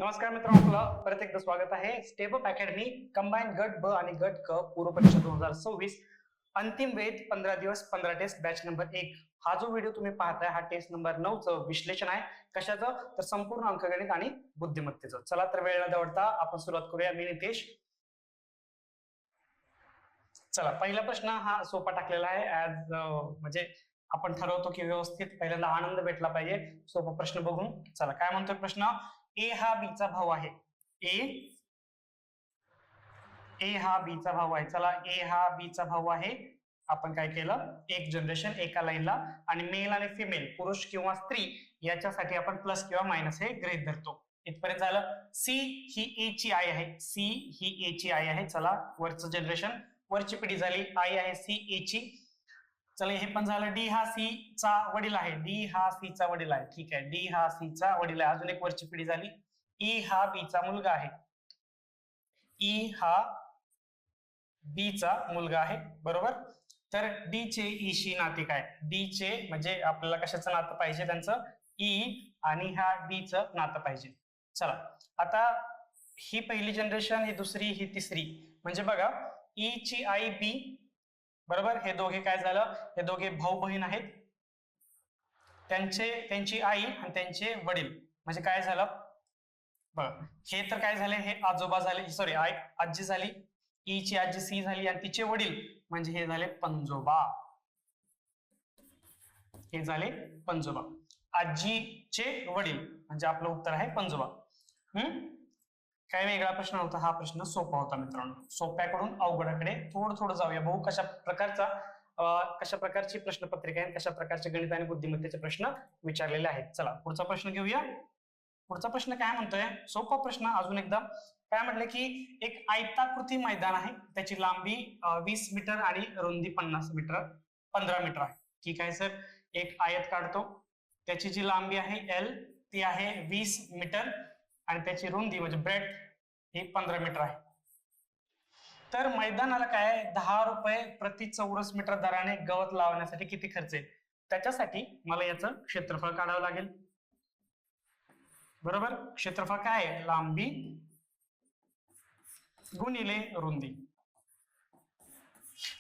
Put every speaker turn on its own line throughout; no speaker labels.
नमस्कार मित्रांनो, आपलं परत एकदा स्वागत आहे स्टेप अप अकॅडमी कंबाईन गट ब आणि गट क पूर्व परीक्षा 2026 अंतिम वेध 15 दिवस 15 टेस्ट बॅच नंबर 1. हा जो व्हिडिओ तुम्ही पाहताय हा टेस्ट नंबर 9 चं विश्लेषण आहे. कशाचं? तर संपूर्ण अंकगणित आणि बुद्धिमत्तेचं. चला तर वेळ न दवडता आपण सुरुवात करूया. मी नितेश. चला, पहिला प्रश्न हा सोपा टाकलेला आहे. म्हणजे आपण ठरवतो की व्यवस्थित पहिल्यांदा आनंद भेटला पाहिजे सोपा प्रश्न बघून. चला, काय म्हणतोय प्रश्न? ए हा बी चा भाऊ आहे. ए हा बी चा भाऊ आहे. चला, ए हा बी चा भाऊ आहे. आपण काय केलं? एक जनरेशन एका लाईनला आणि मेल आणि फिमेल पुरुष किंवा स्त्री याच्यासाठी आपण प्लस किंवा मायनस हे गृहीत धरतो. इथपर्यंत झालं. सी ही ए ची आई आहे. सी ही ए ची आई आहे. चला, वरचं जनरेशन, वरची पिढी झाली. आई आहे सी ए ची. चला, हे पण झालं. डी हा सी चा वडील आहे. डी हा सी चा वडील आहे. ठीक आहे, डी हा सी चा वडील आहे. अजून एक वरची पिढी झाली. ई हा बी चा मुलगा आहे. ई हा बी चा मुलगा आहे. बरोबर. तर डी चे ई शी नाते काय? डी चे म्हणजे आपल्याला कशाचं नातं पाहिजे? त्यांचं ई आणि ह्या डी चं नातं पाहिजे. चला, आता ही पहिली जनरेशन, ही दुसरी, ही तिसरी. म्हणजे बघा, ई ची आई बी, बरोबर. हे दोघे काय झालं? हे दोघे भाऊ बहीण आहेत. त्यांची आई आणि त्यांचे वडील म्हणजे काय झालं? बघा, हे तर काय झाले? हे आजोबा झाले, सॉरी आजी झाली. ई ची आजी सी झाली आणि तिचे वडील म्हणजे हे झाले पंजोबा. हे झाले पंजोबा. आजीचे वडील म्हणजे आपलं उत्तर आहे पंजोबा. काय वेगळा प्रश्न होता? हा प्रश्न सोपा होता मित्रांनो. सोप्याकडून अवघडाकडे थोडं जाऊया. बघू कशा प्रकारची प्रश्नपत्रिका आहे, कशा प्रकारचे गणित आणि बुद्धिमत्तेचे प्रश्न विचारलेले आहेत. चला, पुढचा प्रश्न घेऊया. पुढचा प्रश्न काय म्हणतोय? सोपा प्रश्न अजून एकदा. काय म्हटलं की एक आयताकृती मैदान आहे. त्याची लांबी 20 मीटर आणि रुंदी 15 मीटर आहे. ठीक आहे सर. एक आयत काढतो. त्याची जी लांबी आहे एल ती आहे 20 मीटर आणि त्याची रुंदी म्हणजे ब्रेथ ही 15 मीटर आहे. तर मैदानाला काय 10 रुपये प्रति चौरस मीटर दराने गवत लावण्यासाठी किती खर्च आहे? त्याच्यासाठी मला याचं क्षेत्रफळ काढावं लागेल. बरोबर. क्षेत्रफळ काय आहे? लांबी गुणिले रुंदी.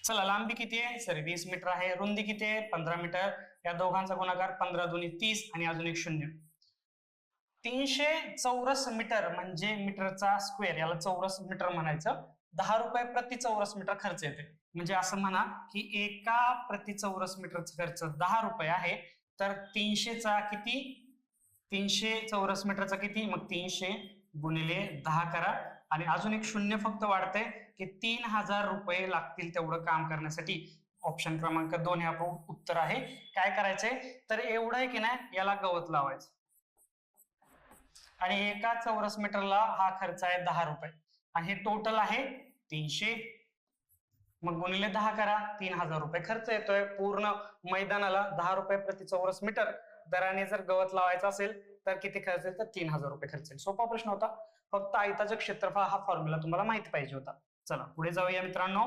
चला, लांबी किती आहे सर? 20 मीटर आहे. रुंदी किती आहे? 15 मीटर. या दोघांचा गुणाकार 15 दुनी 30 आणि अजून एक 0. 300 चौरस मीटर म्हणजे मीटरचा स्क्वेअर, याला चौरस मीटर म्हणायचं. 10 रुपये प्रति चौरस मीटर खर्च येते. म्हणजे असं म्हणा की एका प्रति चौरस मीटरचा खर्च 10 रुपये आहे. तर 300चा किती? 300 चौरस मीटरचा किती? मग 300 गुणिले 10 करा आणि अजून एक 0 फक्त वाढतंय की 3000 रुपये लागतील तेवढं काम करण्यासाठी. ऑप्शन क्रमांक 2 हे आपलं उत्तर आहे. काय करायचंय? तर एवढं आहे की नाही, याला गवत लावायचं आणि एका चौरस मीटरला हा खर्च आहे 10 रुपये आणि हे टोटल आहे 300. मग गुणिले 10 करा, 3000 रुपये खर्च येतोय. पूर्ण मैदानाला 10 रुपये प्रति चौरस मीटर दराने जर गवत लावायचं असेल तर किती खर्च येईल? तर 3000 रुपये खर्च येईल. सोपा प्रश्न होता. फक्त आयताचं क्षेत्रफळ हा फॉर्म्युला तुम्हाला माहिती पाहिजे होता. चला, पुढे जाऊया मित्रांनो.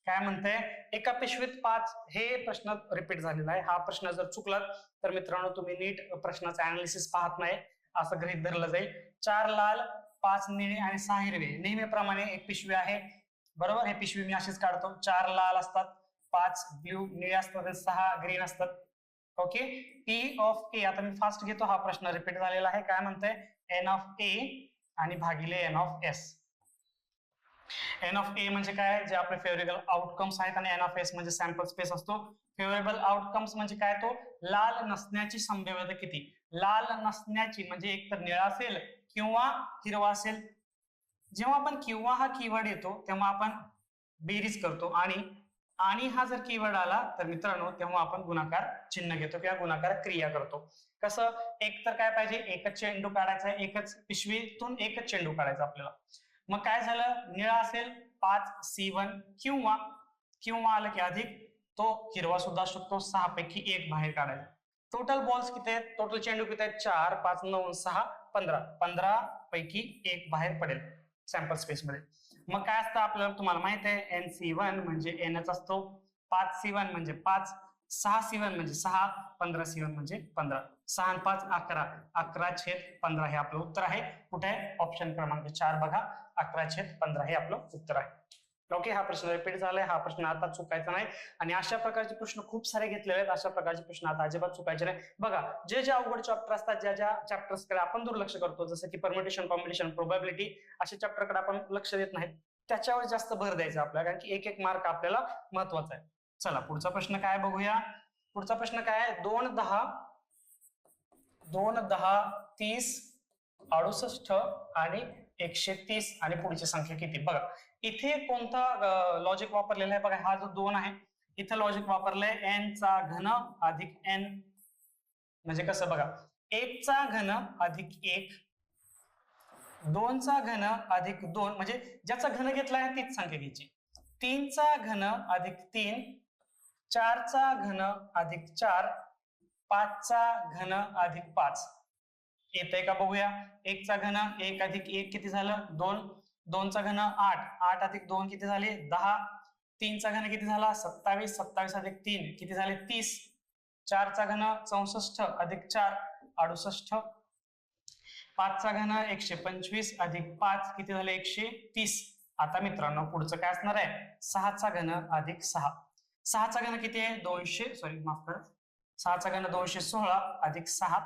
काय म्हणते? एका पिशवीत 5, हे प्रश्न रिपीट झालेला आहे. हा प्रश्न जर चुकला तर मित्रांनो तुम्ही नीट प्रश्नाचं अनालिसिस पाहत नाही असं गृहीत धरलं जाईल. 4 लाल, 5 निळे आणि 6 हिरवे. नेहमीप्रमाणे एक पिशवी आहे. बरोबर. हे पिशवी मी अशीच काढतो. 4 लाल असतात, 5 ब्ल्यू निळे असतात आणि 6 ग्रीन असतात. ओके. पी ऑफ ए, आता मी फास्ट घेतो. हा प्रश्न रिपीट झालेला आहे. काय म्हणतंय? एन ऑफ ए आणि भागिले N of S. N of A म्हणजे काय? जे आपले फेवरेबल आउटकम्स आहेत आणि एन ऑफ एस म्हणजे सॅम्पल स्पेस असतो. फेवरेबल आउटकम्स म्हणजे काय? तो लाल नसण्याची संभाव्यता किती? लाल नसण्याची म्हणजे एक तर निळा असेल किंवा हिरवा असेल. जेव्हा आपण किंवा हा कीवर्ड येतो तेव्हा आपण बेरीज करतो आणि हा जर कीवर्ड आला तर मित्रांनो तेव्हा आपण गुणाकार चिन्ह घेतो किंवा गुणाकार क्रिया करतो. कसं? एक तर काय पाहिजे? एकच चेंडू काढायचा आहे. एकच पिशवीतून एकच चेंडू काढायचा आपल्याला. मग काय झालं? निळा असेल 5 C1 किंवा आलं की अधिक, तो हिरवा सुद्धा असू शकतो. 6 पैकी 1 बाहेर काढायचा. टोटल बॉल्स किती आहेत? टोटल चेंडू किती आहेत? 4, 5, 9, 6, 15. 15 पैकी 1 बाहेर पडेल सॅम्पल स्पेस मध्ये. मग काय असतं आपल्याला? तुम्हाला माहित आहे NC1 म्हणजे Nच असतो. 5C1 म्हणजे 5, 6C1 म्हणजे 6, 15C1 म्हणजे 15, 6 आणि 5 11, 11/15 हे आपलं उत्तर आहे. कुठे आहे? ऑप्शन क्रमांक 4 बघा, 11/15 हे आपलं उत्तर आहे. ओके, हा प्रश्न रिपीट झालाय, हा प्रश्न आता चुकायचा नाही. आणि अशा प्रकारचे प्रश्न खूप सारे घेतलेले आहेत, अशा प्रकारचे प्रश्न आता अजिबात चुकायचे नाही. बघा, जे अवघड चॅप्टर असतात, ज्या चॅप्टर्सकडे आपण दुर्लक्ष करतो, जसं की परम्युटेशन, कॉम्बिनेशन, प्रोबॅबिलिटी, अशा चॅप्टरकडे आपण लक्ष देत नाही, त्याच्यावर जास्त भर द्यायचा आपल्याला, कारण की एक एक मार्क आपल्याला महत्वाचा आहे. चला पुढचा प्रश्न काय बघूया. पुढचा प्रश्न काय आहे? 2, 10, 30, 68 आणि 130 आणि पुढची संख्या किती? बघा, इथे कोणता लॉजिक वापरलेला आहे? बघा, हा जो 2 आहे, इथे लॉजिक वापरलंय n चा घन अधिक n, म्हणजे कसं बघा, 1 चा घन अधिक 1, 2 चा घन अधिक 2, म्हणजे ज्याचा घन घेतला आहे तीच संख्या घ्यायची. 3 चा घन अधिक 3, 4 चा घन अधिक 4, 5 चा घन अधिक 5. येतंय का बघूया. 1 चा घन 1 अधिक 1 किती झालं? 2. 2 चा घन 8, 8 अधिक 2 किती झाले? 10. 3 चा घन किती झाला? 27, 27 अधिक 3 किती झाले? 30. 4 चा घन 64 अधिक 4 68. 5 चा घन 125 अधिक 5 किती झाले? 130. आता मित्रांनो पुढचं काय असणार आहे? 6 चा घन अधिक 6. 6 चा घन किती आहे? 6 चा घन 216 अधिक 6,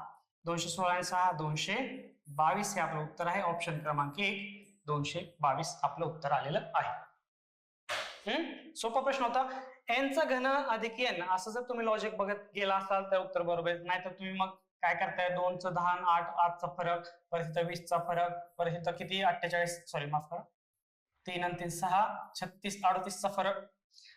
216 आणि 6 222 हे आपलं उत्तर आहे. ऑप्शन क्रमांक 1 222 आपलं उत्तर आलेलं आहे. सोपा प्रश्न होता. n चा घन अधिक n असं जर तुम्ही लॉजिक बघत गेला असाल तर उत्तर बरोबर आहे. नाहीतर तुम्ही मग काय करताय? 2 चं 10 आणि 8 चा फरक, परत इथं 20 चा फरक, परत इथं किती 3 आणि 3 6 36 38 चा फरक.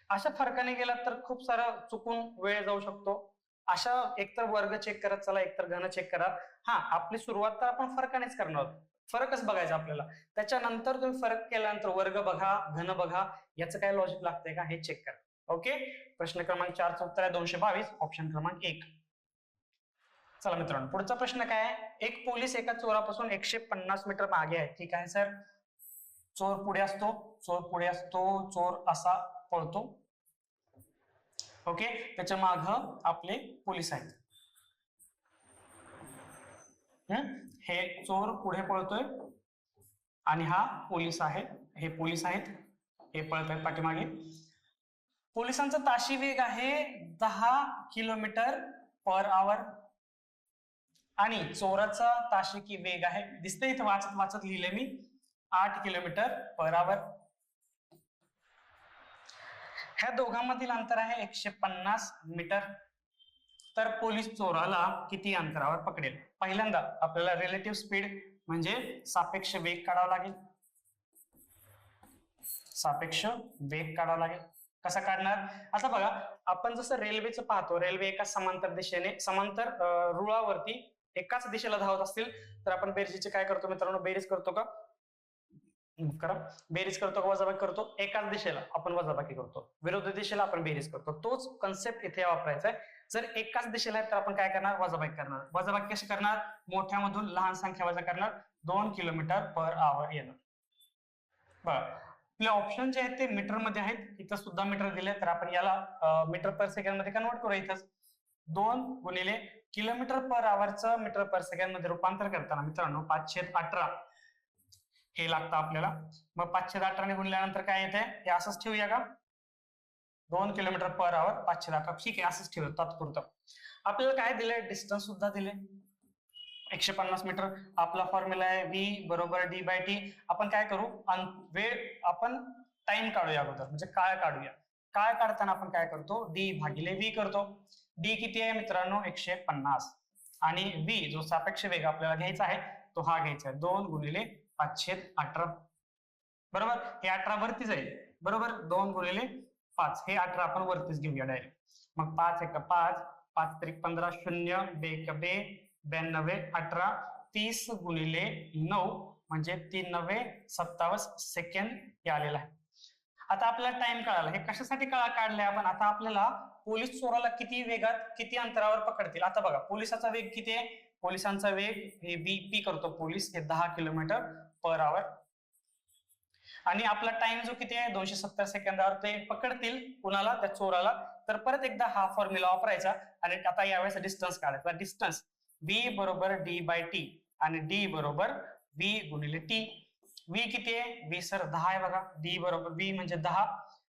अशा फरकाने गेला तर खूप सारं चुकून वेळ जाऊ शकतो. अशा एकतर वर्ग चेक करत चला, एकतर घन चेक करा. हा, आपली सुरुवात तर आपण फरकानेच करणार आहोत, फरकच बघायचा आपल्याला. त्याच्यानंतर तुम्ही फरक केल्यानंतर वर्ग बघा, घन बघा, याचं काय लॉजिक लागतंय का हे चेक करा. ओके, प्रश्न क्रमांक 4 चं उत्तर आहे 222, ऑप्शन क्रमांक 1. चला मित्रांनो पुढचा प्रश्न काय आहे? एक पोलीस एका चोरापासून 150 मीटर मागे आहे. ठीक आहे सर. चोर पुढे असतो, चोर असा पळतो. ओके, त्याच्या माग आपले पोलीस आहेत. हे चोर पुढे पळतोय आणि हा पोलीस आहे, हे पोलीस आहेत, हे पळत आहेत पाठीमागे. पोलिसांचा ताशी वेग आहे 10 किलोमीटर पर आवर आणि चोराचा ताशी वेग आहे, दिसतंय इथं वाचत वाचत लिहिले मी, 8 किलोमीटर पर आवर. ह्या दोघांमधील अंतर आहे 150 मीटर. तर पोलीस चोराला किती अंतरावर पकडेल? पहिल्यांदा आपल्याला रिलेटिव्ह स्पीड म्हणजे सापेक्ष वेग काढावा लागेल. सापेक्ष वेग काढावा लागेल. कसा काढणार? आता बघा, आपण जसं रेल्वेचं पाहतो, रेल्वे एका समांतर दिशेने, समांतर रुळावरती एकाच दिशेला धावत असतील तर आपण बेरजेचे काय करतो मित्रांनो? बेरीज करतो का? करा. बेरीज करतो का वजाबाकी करतो? एकाच दिशेला आपण वजाबाकी करतो, विरुद्ध दिशेला आपण बेरीज करतो. तोच कन्सेप्ट इथे वापरायचा आहे. जर एकाच दिशेला आहे तर आपण काय करणार? वजाबाकी करणार. वजाबाकी कशी करणार? मोठ्यामधून लहान संख्या वजा करणार. 2 किलोमीटर पर आवर येणार. बघा, आपले ऑप्शन जे आहेत ते मीटर मध्ये आहेत. इथं सुद्धा मीटर दिले, तर आपण याला मीटर पर सेकंड मध्ये कन्वर्ट करू. इथंच 2 गुणिले किलोमीटर पर आवरचं मीटर पर सेकंड मध्ये रूपांतर करताना मित्रांनो 518 हे लागतं आपल्याला. मग 518 ने गुणल्यानंतर काय येते? हे असंच ठेवूया का? 2 किलोमीटर पर आवर 518. ठीक आहे, असंच ठेवूया तात्पुरतं. आपल्याला काय दिलंय? डिस्टन्स सुद्धा दिले 150 मीटर. आपला फॉर्म्युला आहे v बरोबर d/t. आपण काय करू? वेळ आपण टाइम काढूया अगोदर, म्हणजे काळ काढूया. काळ काढताना आपण काय करतो? d भागिले v करतो. d किती आहे मित्रांनो? 150 आणि v जो सापेक्ष वेग आपल्याला घ्यायचा आहे तो हा घ्यायचा आहे 2 गुणिले 518. बरोबर, हे 18 वरती जाईल. बरोबर, 2 गुणिले 5 हे 18 आपण वरतीच घेऊया डायरेक्ट. मग 5 1 5, 5 3 15, 0 2 1 2, 92 18, 30 गुणिले 9 म्हणजे 3 9 27 सेकंड हे आलेला आहे. आता आपल्याला टाइम कळाला. हे कशासाठी काढलंय आपण? आता आपल्याला पोलीस चोराला किती वेगात, किती अंतरावर पकडतील. आता बघा, पोलिसाचा वेग किती आहे? पोलिसांचा वेग हे पी करतो पोलीस, हे 10 किलोमीटर पर आवर आणि आपला टाइम जो किती आहे? 270 सेकंदावर ते पकडतील कुणाला? त्या चोराला तर परत एकदा हा फॉर्म्युला वापरायचा आणि आता यावेळेस डिस्टन्स काढायचा. डिस्टन्स v बरोबर d बाय टी आणि d बरोबर v गुणिले टी. v किती आहे? v सर 10 आहे बघा. d बरोबर v म्हणजे 10,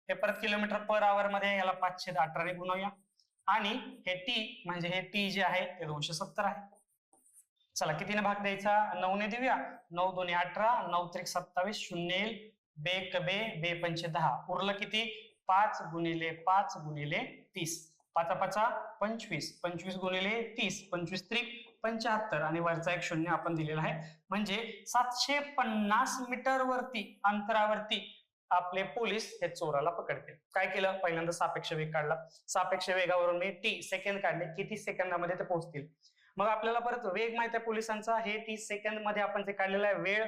हे परत किलोमीटर पर आवर मध्ये, याला 518 ने गुणवूया आणि हे टी म्हणजे हे टी जे आहे ते 270 आहे. चला कितीने भाग द्यायचा? 9 ने देऊया. 9 दोन्ही 18, 9 त्रिक 27, 0 येईल, बे बे बे पंचे 10, उरलं किती? 5 गुणिले 5 गुणिले 30, 5 5 25, 25 गुणिले 30, 25 त्रिक 75 आणि वरचा एक शून्य आपण दिलेला आहे. म्हणजे 750 मीटर वरती अंतरावरती आपले पोलीस हे चोराला पकडतील. काय केलं? पहिल्यांदा सापेक्ष वेग काढला. सापेक्ष वेगावरून मी टी सेकंद काढले, किती सेकंदामध्ये ते पोहोचतील. मग आपल्याला परत वेग माहिती आहे पोलिसांचा, हे 30 सेकंद मध्ये आपण जे काढलेला आहे वेळ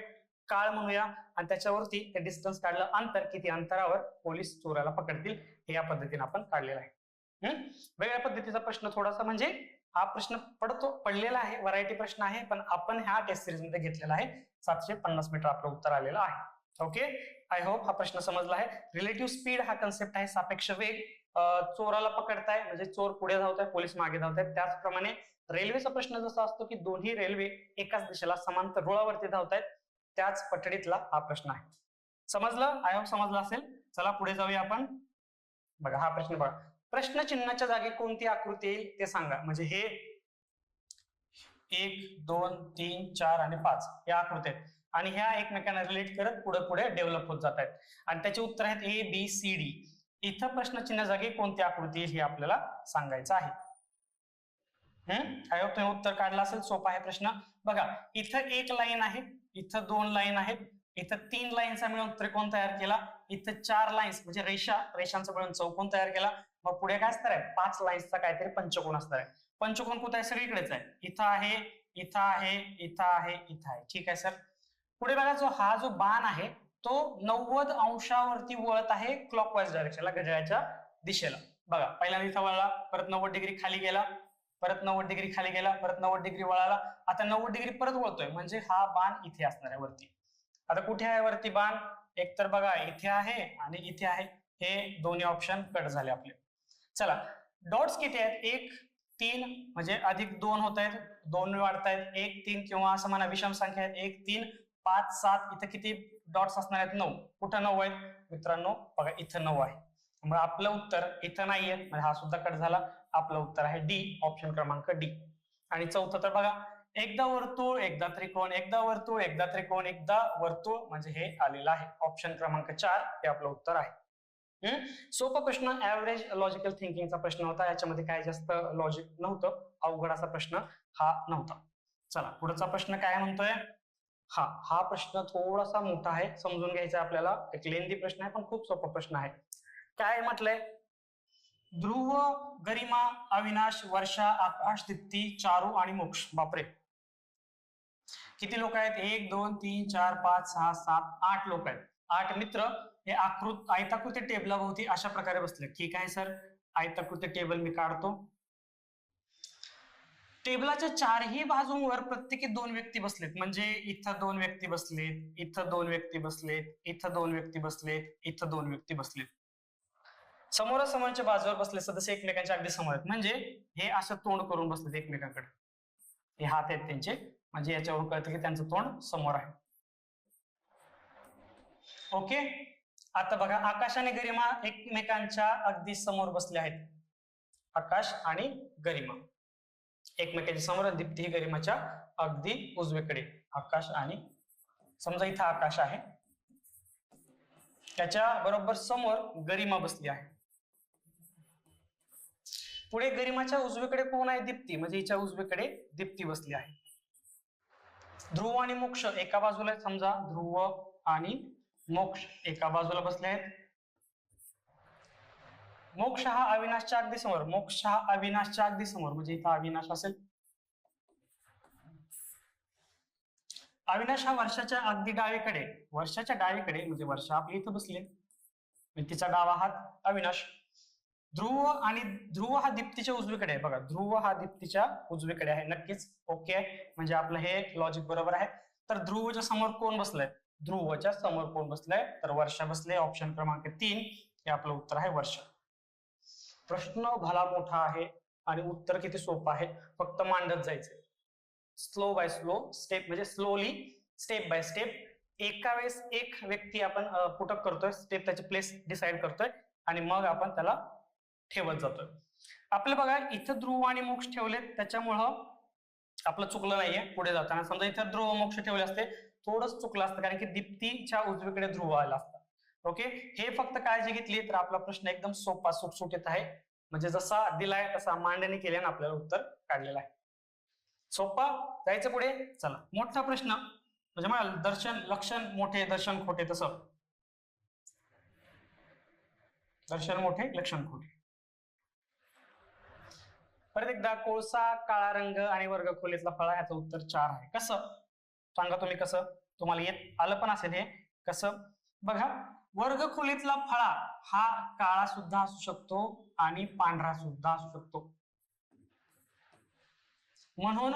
काळ म्हणूया आणि त्याच्यावरती ते डिस्टन्स काढलं, अंतर किती अंतरावर पोलीस चोराला पकडतील, हे या पद्धतीने आपण काढलेलं आहे. वेगळ्या पद्धतीचा प्रश्न थोडासा, म्हणजे हा प्रश्न पडलेला आहे, व्हरायटी प्रश्न आहे, पण आपण ह्या टेस्ट सिरीज मध्ये घेतलेला आहे. 750 मीटर आपलं उत्तर आलेलं आहे. ओके, आय होप हा प्रश्न समजला आहे. रिलेटिव्ह स्पीड हा कन्सेप्ट आहे, सापेक्ष वेग. चोराला पकडताय म्हणजे चोर पुढे धावताय, पोलीस मागे धावतायत. त्याचप्रमाणे रेल्वेचा प्रश्न जसा असतो की दोन्ही रेल्वे एकाच दिशेला समांतर रुळावरती धावतायत, त्याच पठडीतला हा प्रश्न आहे. समजलं? आय होप समजलं असेल. चला पुढे जाऊया आपण. बघा हा प्रश्न बघा, प्रश्न चिन्हाच्या जागी कोणती आकृती येईल ते सांगा. म्हणजे हे 1 2 3 4 आणि 5 या आकृती आहेत आणि ह्या एकमेकांना रिलेट करत पुढे पुढे डेव्हलप होत जात आहेत आणि त्याची उत्तर आहेत ए बी सी डी. इथं प्रश्न चिन्ह जागी कोणती आकृती येईल हे आपल्याला सांगायचं आहे. आय होप तुम्ही उत्तर काढलं असेल. सोपा आहे प्रश्न. बघा इथं एक लाईन आहे, इथं 2 लाईन आहेत, इथं 3 लाईनचा मिळून त्रिकोण तयार केला, इथं 4 लाईन्स म्हणजे रेषांचा मिळून चौकोन तयार केला. मग पुढे काय असणार आहे? 5 लाईन्सचा काहीतरी पंचकोन असणार आहे. पंचकोन कुठे आहे? सगळीकडेच आहे. इथं आहे, इथं आहे, इथं आहे, इथं आहे. ठीक आहे सर. पुढे बघा, हा जो बाण आहे तो 90 अंशावरती वळत आहे क्लॉकवाईज डायरेक्शनला, घड्याळाच्या दिशेला. बघा पहिल्यांदा इथं वळला, परत 90 डिग्री खाली गेला, परत 90 डिग्री खाली गेला, परत 90 डिग्री वळाला, आता 90 डिग्री परत वळतोय, म्हणजे हा बाण इथे असणार आहे वरती. आता कुठे आहे वरती बाण? एक तर बघा इथे आहे आणि इथे आहे. हे दोन्ही ऑप्शन कट झाले आपले. चला डॉट्स किती आहेत? 1 3 म्हणजे अधिक 2 होत आहेत, 2 वाढतायत, 1 3 किंवा असं म्हणा विषम संख्या आहेत, 1 3 5 7. इथं किती डॉट्स असणार आहेत? 9. कुठं 9 आहेत मित्रांनो? बघा इथं 9 आहे. मग आपलं उत्तर इथं नाहीये, म्हणजे हा सुद्धा कट झाला. आपलं उत्तर आहे डी, ऑप्शन क्रमांक डी. आणि चौथं तर बघा, एकदा वर्तुळ एकदा त्रिकोण, एकदा वर्तुळ एकदा त्रिकोण, एकदा वर्तुळ, म्हणजे हे आलेलं आहे. ऑप्शन क्रमांक 4 हे आपलं उत्तर आहे. सोपा प्रश्न, ऍव्हरेज लॉजिकल थिंकिंगचा प्रश्न होता. याच्यामध्ये काय जास्त लॉजिक नव्हतं, अवघड असा प्रश्न हा नव्हता. चला पुढचा प्रश्न काय म्हणतोय? हा प्रश्न थोडासा मोठा आहे, समजून घ्यायचा आपल्याला. एक लेंदी प्रश्न आहे पण खूप सोपा प्रश्न आहे. काय म्हटलंय? ध्रुव, गरिमा, अविनाश, वर्षा, आकाश, दीप्ती, चारू आणि मोक्ष. बापरे किती लोक आहेत? 1 2 3 4 5 6 7 8 लोक आहेत. 8 मित्र हे आयताकृती टेबलाभोवती अशा प्रकारे बसले. ठीक आहे सर, आयताकृती टेबल मी काढतो. टेबलाच्या चारही बाजूंवर प्रत्येकी 2 व्यक्ती बसलेत, म्हणजे इथं 2 व्यक्ती बसलेत, इथं 2 व्यक्ती बसलेत, इथं 2 व्यक्ती बसलेत, इथं 2 व्यक्ती बसलेत. समोरासमोरच्या बाजूवर बसले सदस्य एकमेकांच्या अगदी समोर आहेत, म्हणजे हे असं तोंड करून बसलेत एकमेकांकडे. हे हात आहेत त्यांचे, म्हणजे याच्यावरून कळतं की त्यांचं तोंड समोर आहे. ओके, आता बघा आकाश आणि गरिमा एकमेकांच्या अगदी समोर बसले आहेत. आकाश आणि गरिमा एकमेकांच्या समोर, दीप्ती ही गरिमाच्या अगदी उजवीकडे. आकाश आणि समजा इथं आकाश आहे, त्याच्या बरोबर समोर गरिमा बसली आहे. पुढे गरिमाच्या उजवीकडे कोण आहे? दीप्ती, म्हणजे हिच्या उजवीकडे दीप्ती बसली आहे. ध्रुव आणि मोक्ष एका बाजूला आहेत, समजा ध्रुव आणि मोक्ष एका बाजूला बसले आहेत. मोक्ष हा अविनाशच्या अगदी समोर, मोक्ष हा अविनाशच्या अगदी समोर, म्हणजे इथं अविनाश असेल. अविनाश हा वर्षाच्या अगदी डावीकडे, वर्षाच्या डावीकडे, म्हणजे वर्षा आपली इथं बसली, तिचा डावा हात अविनाश. ध्रुव हा दीप्तीच्या उजवीकडे आहे. बघा ध्रुव हा दीप्तीच्या उजवीकडे आहे, नक्कीच ओके आहे, म्हणजे आपलं हे लॉजिक बरोबर आहे. तर ध्रुवच्या समोर कोण बसलंय? ध्रुवच्या समोर कोण बसलंय? तर वर्षा बसले. ऑप्शन क्रमांक 3 हे आपलं उत्तर आहे वर्षा. प्रश्न भला मोठा आहे आणि उत्तर किती सोपं आहे, फक्त मांडत जायचंय. स्लो बाय स्लो स्टेप, म्हणजे स्लोली स्टेप बाय स्टेप एका वेळेस एक व्यक्ती आपण पुटअप करतोय, स्टेप त्याची प्लेस डिसाइड करतोय आणि मग आपण त्याला ठेवत जातोय. आपलं बघा इथं ध्रुव आणि मोक्ष ठेवलेत, त्याच्यामुळं आपलं चुकलं नाहीये पुढे जाताना. समजा इथं ध्रुव मोक्ष ठेवले असते थोडंच चुकलं असतं, कारण की दीप्तीच्या उजवीकडे ध्रुव आला असता. ओके, हे फक्त काळजी घेतली तर आपला प्रश्न एकदम सोपा सुटसुटीत आहे. म्हणजे जसा दिलाय तसा मांडणी केल्याने आपल्याला उत्तर काढलेलं आहे. सोपा. जायचं पुढे. चला, मोठा प्रश्न म्हणजे मला दर्शन लक्षण मोठे दर्शन खोटे, तसं दर्शन मोठे लक्षण खोटे. परत एकदा, कोळसा काळा रंग आणि वर्ग खोलीतला फळा, याचं उत्तर 4 आहे. कसं सांगा तुम्ही, कसं तुम्हाला येत आलं पण असेल हे कसं. बघा, वर्ग खोलीतला फळा हा काळा सुद्धा असू शकतो आणि पांढरा सुद्धा असू शकतो. म्हणून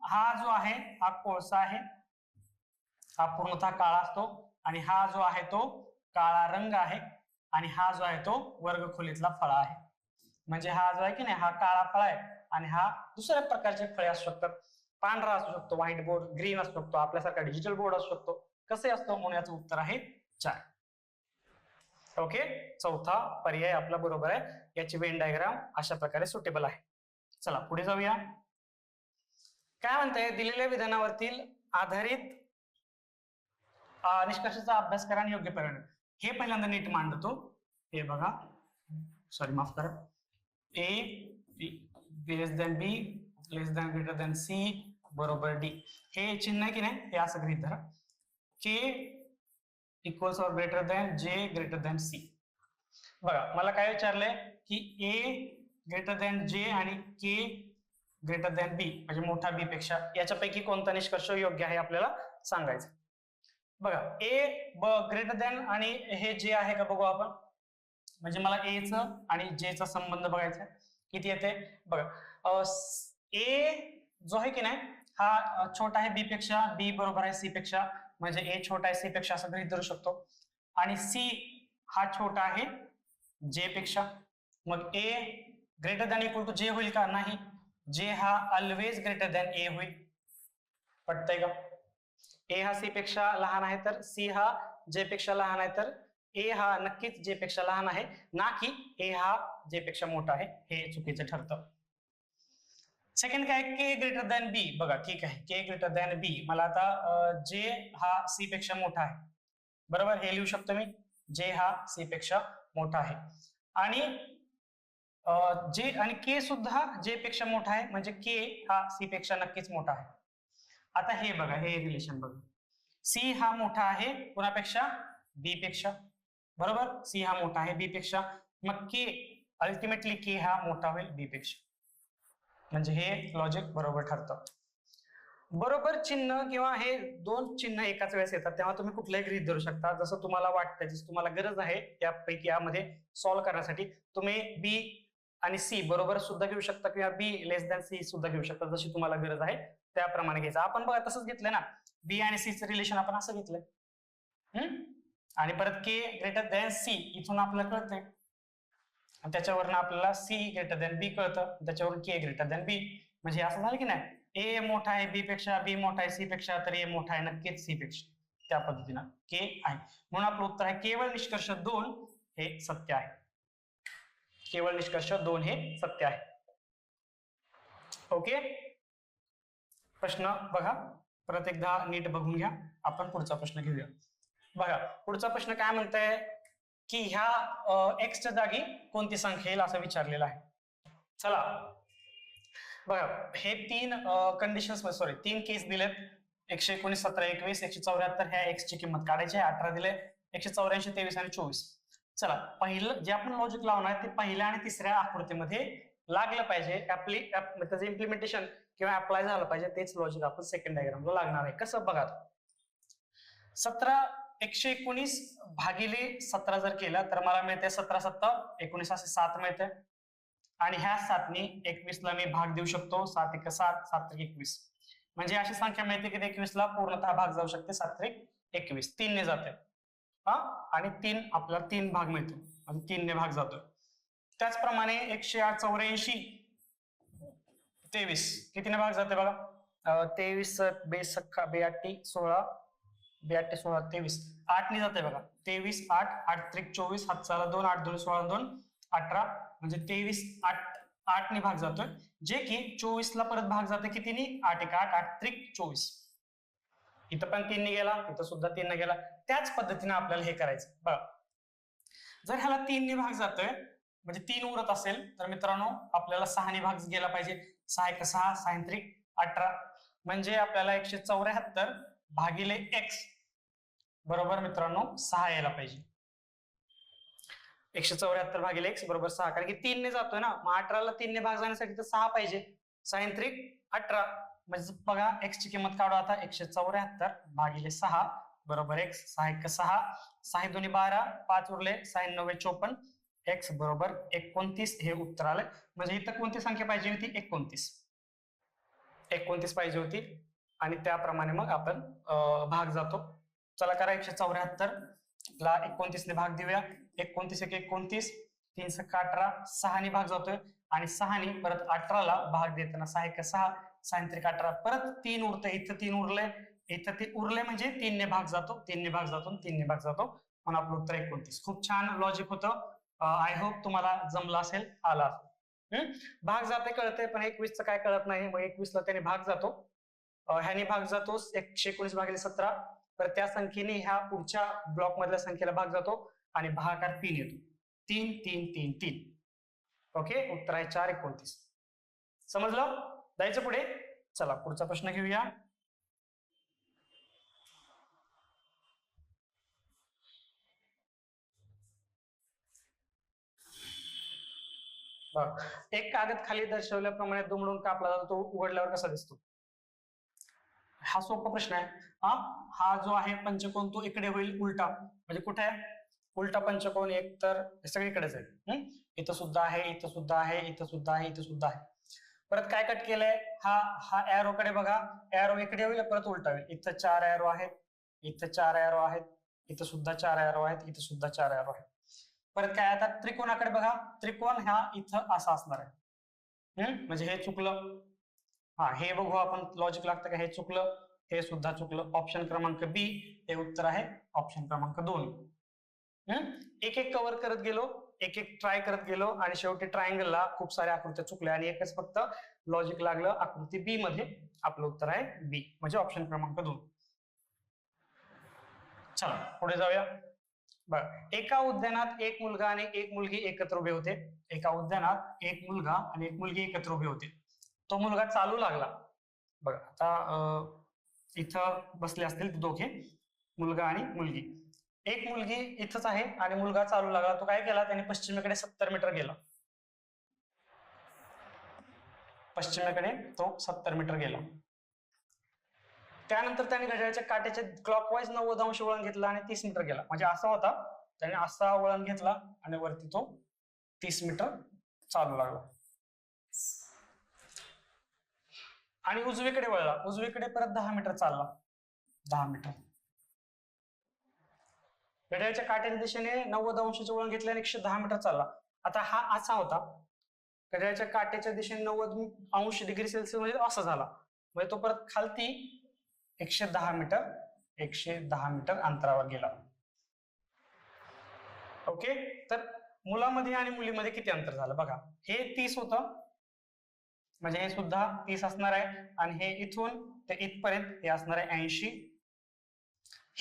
हा जो आहे हा कोळसा आहे, हा पूर्णतः काळा असतो, आणि हा जो आहे तो काळा रंग आहे, आणि हा जो आहे तो वर्ग खोलीतला फळा आहे. म्हणजे हा जो आहे की नाही, हा काळा फळा आहे आणि हा दुसऱ्या प्रकारचे फळे असू शकतात. पांढरा असू शकतो, व्हाईट बोर्ड, ग्रीन असू शकतो, आपल्यासारखा डिजिटल बोर्ड असू शकतो. कसे असतो म्हणून याचं उत्तर आहे 4. ओके, चौथा पर्याय आपला बरोबर आहे. याची वेन डायग्राम अशा प्रकारे सुटेबल आहे. चला पुढे जाऊया. काय म्हणताय, दिलेल्या विधानावरील आधारित निष्कर्षाचा अभ्यास करा आणि योग्य परिणाम. हे पहिल्यांदा नीट मांडतो. हे बघा, सॉरी माफ करा, A less than B less than greater than C बरोबर डी. हे चिन्ह आहे की नाही, हे असं गृहीत धरा. K equals or greater than J greater than C. बघा, मला काय विचारलंय की ए ग्रेटर दॅन जे आणि के ग्रेटर दॅन बी, म्हणजे मोठा बी पेक्षा, याच्यापैकी कोणता निष्कर्ष योग्य आहे आपल्याला सांगायचं. बघा, ए ग्रेटर दॅन आणि हे जे आहे का बघू आपण. म्हणजे मला ए च आणि जे चा संबंध बघायचा किती येते. बघा, ए जो आहे की नाही हा छोटा आहे बी पेक्षा, बी बरोबर आहे सी पेक्षा, म्हणजे ए छोटा आहे सी पेक्षा असं गृहीत धरू शकतो. आणि सी हा छोटा आहे जे पेक्षा. मग ए ग्रेटर दॅन इक्वल टू जे होईल का, नाही. जे हा ऑलवेज ग्रेटर दॅन ए होईल. पटतंय का. ए हा सी पेक्षा लहान आहे तर सी हा जे पेक्षा लहान आहे, तर ए हा नक्कीच जे पेक्षा लहान आहे, ना की ए हा जे पेक्षा मोठा आहे. हे चुकीचं ठरतं. सेकंड काय, के ग्रेटर दॅन बी. बघा, ठीक आहे, के ग्रेटर दॅन बी. मला आता जे हा सी पेक्षा मोठा आहे, बरोबर, हे लिहू शकतो मी. जे हा सी पेक्षा मोठा आहे आणि जे आणि के सुद्धा जे पेक्षा मोठा आहे, म्हणजे के हा सी पेक्षा नक्कीच मोठा आहे. आता हे बघा, हे रिलेशन बघा, सी हा मोठा आहे कोणापेक्षा, बी पेक्षा, बरोबर. सी हा मोठा आहे बी पेक्षा, मग के अल्टिमेटली के हा मोठा होईल बी पेक्षा. म्हणजे हे लॉजिक बरोबर ठरतं. बरोबर चिन्ह किंवा हे दोन चिन्ह एकाच वेळेस येतात तेव्हा तुम्ही कुठलंही गृहीत धरू शकता, जसं तुम्हाला वाटतं, जसं तुम्हाला गरज आहे त्यापैकी यामध्ये सॉल्व्ह करण्यासाठी. तुम्ही बी आणि सी बरोबर सुद्धा घेऊ शकता किंवा बी लेस दॅन सी सुद्धा घेऊ शकता, जशी तुम्हाला गरज आहे त्याप्रमाणे घ्यायचं. आपण बघा तसंच घेतलंय ना, बी आणि सी चं रिलेशन आपण असं घेतलंय. आणि परत के ग्रेटर दॅन सी इथून आपल्याला कळतंय, आणि त्याच्यावरून आपल्याला सी ग्रेटर दॅन बी कळतं, त्याच्यावरून के ग्रेटर दॅन बी. म्हणजे असं झालं की नाही, ए मोठा आहे बी पेक्षा, बी मोठा आहे सी पेक्षा, तर ए मोठा आहे नक्कीच सी पेक्षा. त्या पद्धतीनं के आहे. म्हणून आपलं उत्तर आहे केवळ निष्कर्ष 2 हे सत्य आहे. केवळ निष्कर्ष 2 हे सत्य आहे. ओके, प्रश्न बघा, परत एकदा नीट बघून घ्या. आपण पुढचा प्रश्न घेऊया. बघा, पुढचा प्रश्न काय म्हणताय की ह्या एक्सच्या जागी कोणती संख्या येईल असं विचारलेलं आहे. चला बघा, हे 3 कंडिशन्स, सॉरी 3 केस दिलेत. 119, 17, 21, 174. ह्या एक्स ची किंमत काढायची आहे. 18 दिले, 184, 23 आणि 24. चला, पहिलं जे आपण लॉजिक लावणार ते पहिल्या आणि तिसऱ्या आकृतीमध्ये लागलं पाहिजे. त्याचं इम्प्लिमेंटेशन किंवा अप्लाय झालं पाहिजे. तेच लॉजिक आपण सेकंड डायग्रामला लागणार आहे. कसं बघा, 119 भागिले 17 जर केलं तर मला मिळते 17 17 19 असे 7 मिळते. आणि ह्या 7नी 21 ला मी भाग देऊ शकतो. 7 1 7 7 21, म्हणजे अशी संख्या मिळते की 21 ला पूर्णतः भाग जाऊ शकते. 7 21 3 ने जाते. आणि 3 आपल्याला 3 भाग मिळतो आणि 3 ने भाग जातो. त्याचप्रमाणे 184 23 कितीने भाग जाते बघा, 23 बेस 82 16 82 16 23 8 ने जाते बघा, 23 8 8 त्रिक 24 हात चाला 2 8 2 16 2 18 म्हणजे 23 8 ने भाग जातोय, जे की 24 ला परत भाग जाते कितीने 8 1 8 8 त्रिक 24. इथं पण 3 ने गेला, इथं सुद्धा 3 ने गेला. त्याच पद्धतीने आपल्याला हे करायचं बघा. जर ह्याला 3 ने भाग जातोय म्हणजे 3 उरत असेल तर मित्रांनो आपल्याला 6 ने भाग गेला पाहिजे. 6 1 6 6 त्रिक 18 म्हणजे आपल्याला 174 भागिले x बरोबर मित्रांनो 6 यायला पाहिजे. 174 भागिले x बरोबर 6, कारण की 3 ने जातोय ना, मग 18 ला 3 ने भाग जाण्यासाठी तर 6 पाहिजे. 6 त्रिक 18 म्हणजे बघा x ची किंमत काढू आता. 174 भागिले 6 बरोबर x. 6 1 6 6 2 12 5 उरले 6 9 54 x बरोबर 29 हे उत्तर आलंय. म्हणजे इथं कोणती संख्या पाहिजे होती 29 पाहिजे होती आणि त्याप्रमाणे मग आपण भाग जातो. चला करा 174 ला 29 ने भाग देऊया. 29 1 29 3 6 18 6 ने भाग जातोय आणि 6 ने परत 18 ला भाग देताना 6 1 6 6 त्रिक 18 परत 3 उरते, इथं 3 उरले, इथं 3 उरले म्हणजे 3 ने भाग जातो 3 ने भाग जातो 3 ने भाग जातो म्हणून आपलं उत्तर 29. खूप छान लॉजिक होतं. आय होप तुम्हाला जमलं असेल, आला असेल. भाग जाते कळते पण 21 चं काय कळत नाही. मग 21 ला त्याने भाग जातो, ह्याने भाग जातो 119 भागिले 17 तर त्या संख्येने ह्या पुढच्या ब्लॉक मधल्या संख्येला भाग जातो आणि भागाकार 3 येतो. 3 3 3 3. ओके, उत्तर आहे 4 29. समजलं? जायचं पुढे. चला पुढचा प्रश्न घेऊया. एक कागद खाली दर्शवल्याप्रमाणे दुमडून कापला जातो, तो उघडल्यावर कसा दिसतो? हा सोपा प्रश्न आहे. हा जो आहे पंचकोन तो इकडे होईल उलटा, म्हणजे कुठे आहे उलटा पंचकोन? एक तर सगळीकडेच आहे. इथं सुद्धा आहे, इथं सुद्धा आहे, इथं सुद्धा आहे, इथं सुद्धा आहे. परत काय कट केलंय, हा एरो कडे बघा, एरो इकडे होईल परत उलटा होईल. इथं 4 एरो आहेत, इथं 4 एरो आहेत, इथं सुद्धा 4 एरो आहेत, इथं सुद्धा 4 एरो आहेत. परत काय आता त्रिकोणाकडे बघा, त्रिकोण ह्या इथं असा असणार आहे. म्हणजे हे चुकलं. हे बघू आपण, लॉजिक लागतं का? हे चुकलं, हे सुद्धा चुकलं. ऑप्शन क्रमांक बी हे उत्तर आहे, ऑप्शन क्रमांक 2. एक एक कव्हर करत गेलो, एक एक ट्राय करत गेलो आणि शेवटी ट्रायंगलला खूप साऱ्या आकृत्या चुकल्या आणि एकच फक्त लॉजिक लागलं आकृती बी मध्ये. आपलं उत्तर आहे बी म्हणजे ऑप्शन क्रमांक 2. चला पुढे जाऊया. बघ, एका उद्यानात एक मुलगा आणि एक मुलगी एकत्र उभे होते. एका उद्यानात एक मुलगा आणि एक मुलगी एकत्र उभे होते. तो मुलगा चालू लागला. बघा आता इथं बसले असतील दोघे, मुलगा आणि मुलगी. एक मुलगी इथंच आहे आणि मुलगा चालू लागला. तो काय केला, त्याने पश्चिमेकडे 70 मीटर गेला. पश्चिमेकडे तो 70 मीटर गेला. त्यानंतर त्याने घड्याळाच्या काट्याच्या क्लॉकवाईज 90 अंश वळण घेतला आणि 30 मीटर गेला. म्हणजे असा होता, त्याने असा वळण घेतला आणि वरती तो 30 मीटर चालू लागला. आणि उजवीकडे वळला, उजवीकडे परत 10 मीटर चालला. 10 मीटर. घड्याळाच्या काट्याच्या दिशेने 90 अंशाचे वळण घेतल्याने 110 मीटर चालला. आता हा असा होता, घड्याळाच्या काट्याच्या दिशेने 90 अंश डिग्री सेल्सिअस म्हणजे असा झाला. म्हणजे तो परत खालती 110 मीटर अंतरावर गेला. ओके, तर मुलामध्ये आणि मुलीमध्ये किती अंतर झालं बघा. हे 30 होतं, म्हणजे हे सुद्धा 30 असणार आहे आणि हे इथून ते इथपर्यंत हे असणार आहे 80.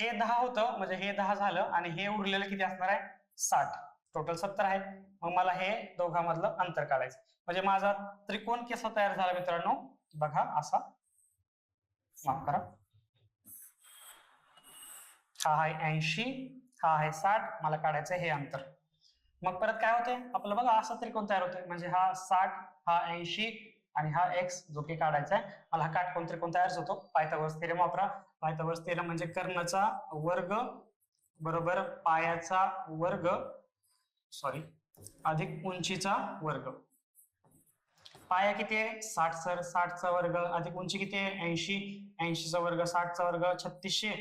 हे 10 होतं, म्हणजे हे 10 झालं आणि हे उरलेलं किती असणार आहे 60. टोटल 70 आहे. मग मला हे दोघांमधलं अंतर काढायचं. म्हणजे माझा त्रिकोण कसा तयार झाला मित्रांनो बघा, असा, माफ करा, हा आहे 80, हा आहे 60. मला काढायचं हे अंतर. मग परत काय होते आपलं बघा, असा त्रिकोण तयार होतोय. म्हणजे हा 60, हा 80 आणि हा x जो की काढायचा आहे. मला हा काटकोन त्रिकोण तयार होतो. पायथागोरस थेरम वापरा. पायथागोरस थेरम म्हणजे कर्णचा वर्ग बरोबर पायाचा वर्ग अधिक उंचीचा वर्ग. पाया किती आहे 60 सर, 60 चा वर्ग अधिक उंची किती आहे 80, 80 चा वर्ग, 60 चा वर्ग 3600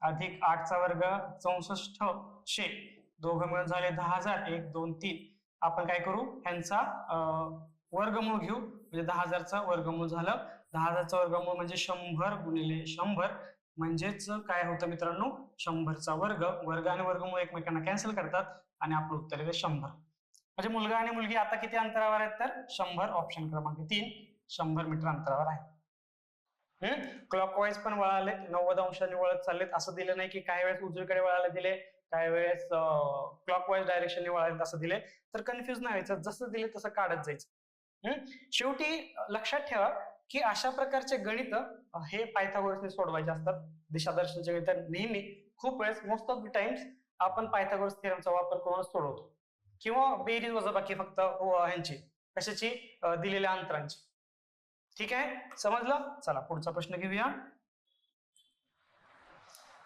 अधिक 8 चा वर्ग 6400. दोघं मिळून झाले 10,000. 1 2 3 आपण काय करू, ह्यांचा वर्गमूळ घेऊ. म्हणजे 10,000चा वर्गमूळ झालं. 10,000चा वर्गमूळ म्हणजे 100 गुणिले 100, म्हणजेच काय होतं मित्रांनो, 100चा वर्ग. वर्ग आणि वर्गमूळ एकमेकांना कॅन्सल करतात आणि आपलं उत्तर येते 100. म्हणजे मुलगा आणि मुलगी आता किती अंतरावर आहेत, तर 100. ऑप्शन क्रमांक 3 100 मीटर अंतरावर आहे. क्लॉकवाईज पण वळाले, 90 अंशांनी वळत चाललेत. असं दिलं नाही की काही वेळेस उजवीकडे वळायला दिले, काही वेळेस क्लॉकवाईज डायरेक्शनने वळायला असं दिले, तर कन्फ्युज नाही व्हायचं. जसं दिले तसं काढत जायचं. शेवटी लक्षात ठेवा की अशा प्रकारचे गणित हे पायथागोरसने सोडवायचे असतात. दिशादर्शनाचे गणित नेहमी खूप वेळेस, मोस्ट ऑफ द टाइम्स आपण पायथागोरस थिअरमचा वापर करूनच सोडवतो, किंवा बेरीज वजाबाकी फक्त ह्यांची कशाची, दिलेल्या अंतरांची. ठीक आहे, समजलं. चला पुढचा प्रश्न घेऊया.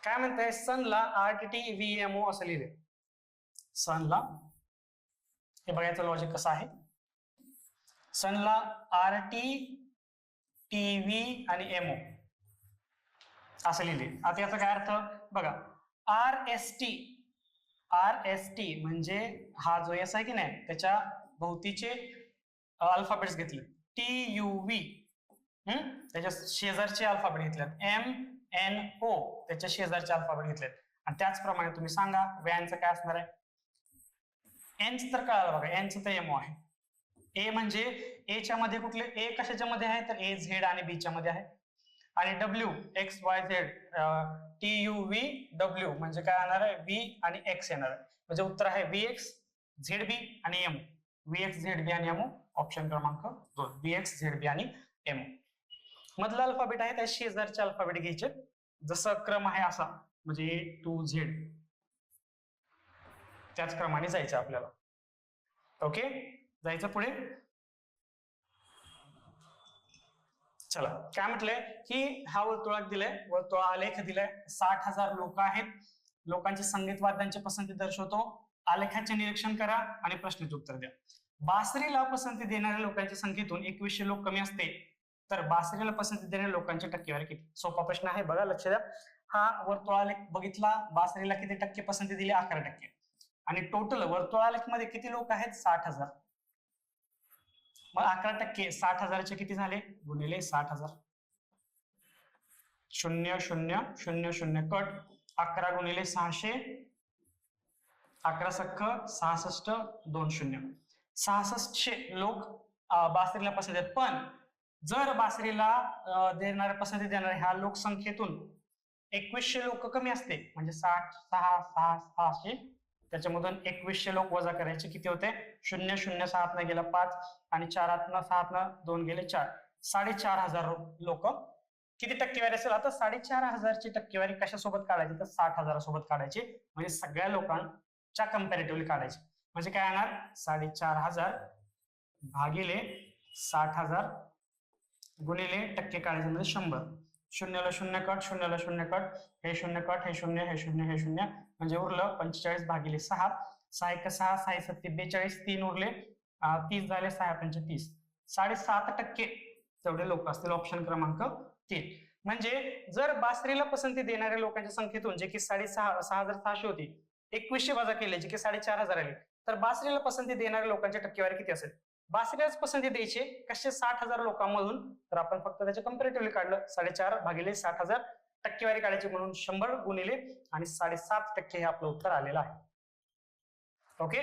काय म्हणताय, सनला RTTVMO असं लिहिले. सनला, हे बघायचं लॉजिक कसं आहे. सनला RT, TV आणि MO असं लिहिले. आता याचा काय अर्थ बघा. RST म्हणजे हा जो एस आहे की नाही, त्याच्या भोवतीचे अल्फाबेट्स घेतले. TUV त्याच्या शेजारचे अल्फाबेट घेतलेत. MNO त्याच्या शेजारचे अल्फाबेट घेतलेत. आणि त्याचप्रमाणे तुम्ही सांगा व्हॅनचं काय असणार आहे. एनचं तर कळालं बघा, एनचं तर एमओ आहे. ए म्हणजे ए च्या मध्ये कुठले, ए कशाच्या मध्ये आहे, तर ए झेड आणि बी च्या मध्ये आहे. आणि डब्ल्यू XYZ TUVW म्हणजे काय येणार आहे, व्ही आणि एक्स येणार आहे. म्हणजे उत्तर आहे VX ZB आणि M. VX ZB आणि M. ऑप्शन क्रमांक 2 VX ZB आणि M. मधला अल्फाबेट आहे त्या शेजारचे अल्फाबेट घ्यायचे, जसं क्रम आहे असा, म्हणजे A to Z त्याच क्रमाने जायचं आपल्याला. ओके, जायचं पुढे. चला, काय म्हटलंय की हा वर्तुळाक दिलाय, वर्तुळा आलेख दिलाय. 60,000 लोक आहेत. लोकांची संगीत वाद्यांची पसंती दर्शवतो. आलेखाचे निरीक्षण करा आणि प्रश्नाचे उत्तर द्या. बासरीला पसंती देणाऱ्या लोकांच्या संख्येतून 2100 लोक कमी असते, तर बासरीला पसंती देणाऱ्या लोकांची टक्केवारी किती. सोपा प्रश्न आहे, बघा लक्ष द्या. हा वर्तुळालेख बघितला, बासरीला किती टक्के पसंती दिली, 11%. आणि टोटल वर्तुळालेख मध्ये किती लोक आहेत, 60,000. मग 11% 60,000चे किती झाले, गुणिले 60,000. 0 0 0 0 कट. 11 गुणिले 600, 11 सख्ख 66, 2 0. 6600 लोक बासरीला पसंती देतात. पण जर बासरीला देणाऱ्या पसंती देणाऱ्या ह्या लोकसंख्येतून 2100 लोक कमी असते, म्हणजे 600 त्याच्यामधून 2100 लोक वजा करायचे, किती होते, 0 0 7 न गेला 5 आणि 4 7 न 2 गेले 4. 4,500 लोक किती टक्केवारी असेल. आता 4,500 ची टक्केवारी कशासोबत काढायची, तर 60,000 सोबत काढायची. म्हणजे सगळ्या लोकांच्या कंपॅरेटिव्हली काढायची. म्हणजे काय येणार, 4,500 भागिले 60,000 गुणिले टक्के काढायचे म्हणजे 100. 0 ला 0 कट, 0 ला 0 कट, हे 0 कट, हे 0, हे 0, हे 0, म्हणजे उरलं 45 भागिले 6. 6 1 6, 6 7 42, 3 उरले 30 झाले, 6 5 30. 7.5% तेवढे लोक असतील. ऑप्शन क्रमांक 3. म्हणजे जर बासरीला पसंती देणाऱ्या लोकांच्या संख्येतून, जे की 6,600 होती, 2100 वजा केले, जे की 4,500 आले, तर बासरीला पसंती देणाऱ्या लोकांची टक्केवारी किती असेल. बासरीलाच पसंती द्यायची कसे, 60,000 लोकांमधून, तर आपण फक्त त्याचे कंपॅरेटिव्हली काढलं. 4.5 भागिले 60,000 टक्केवारी काढायची, म्हणून 100 गुणिले आणि 7.5% हे आपलं उत्तर आलेलं आहे. ओके,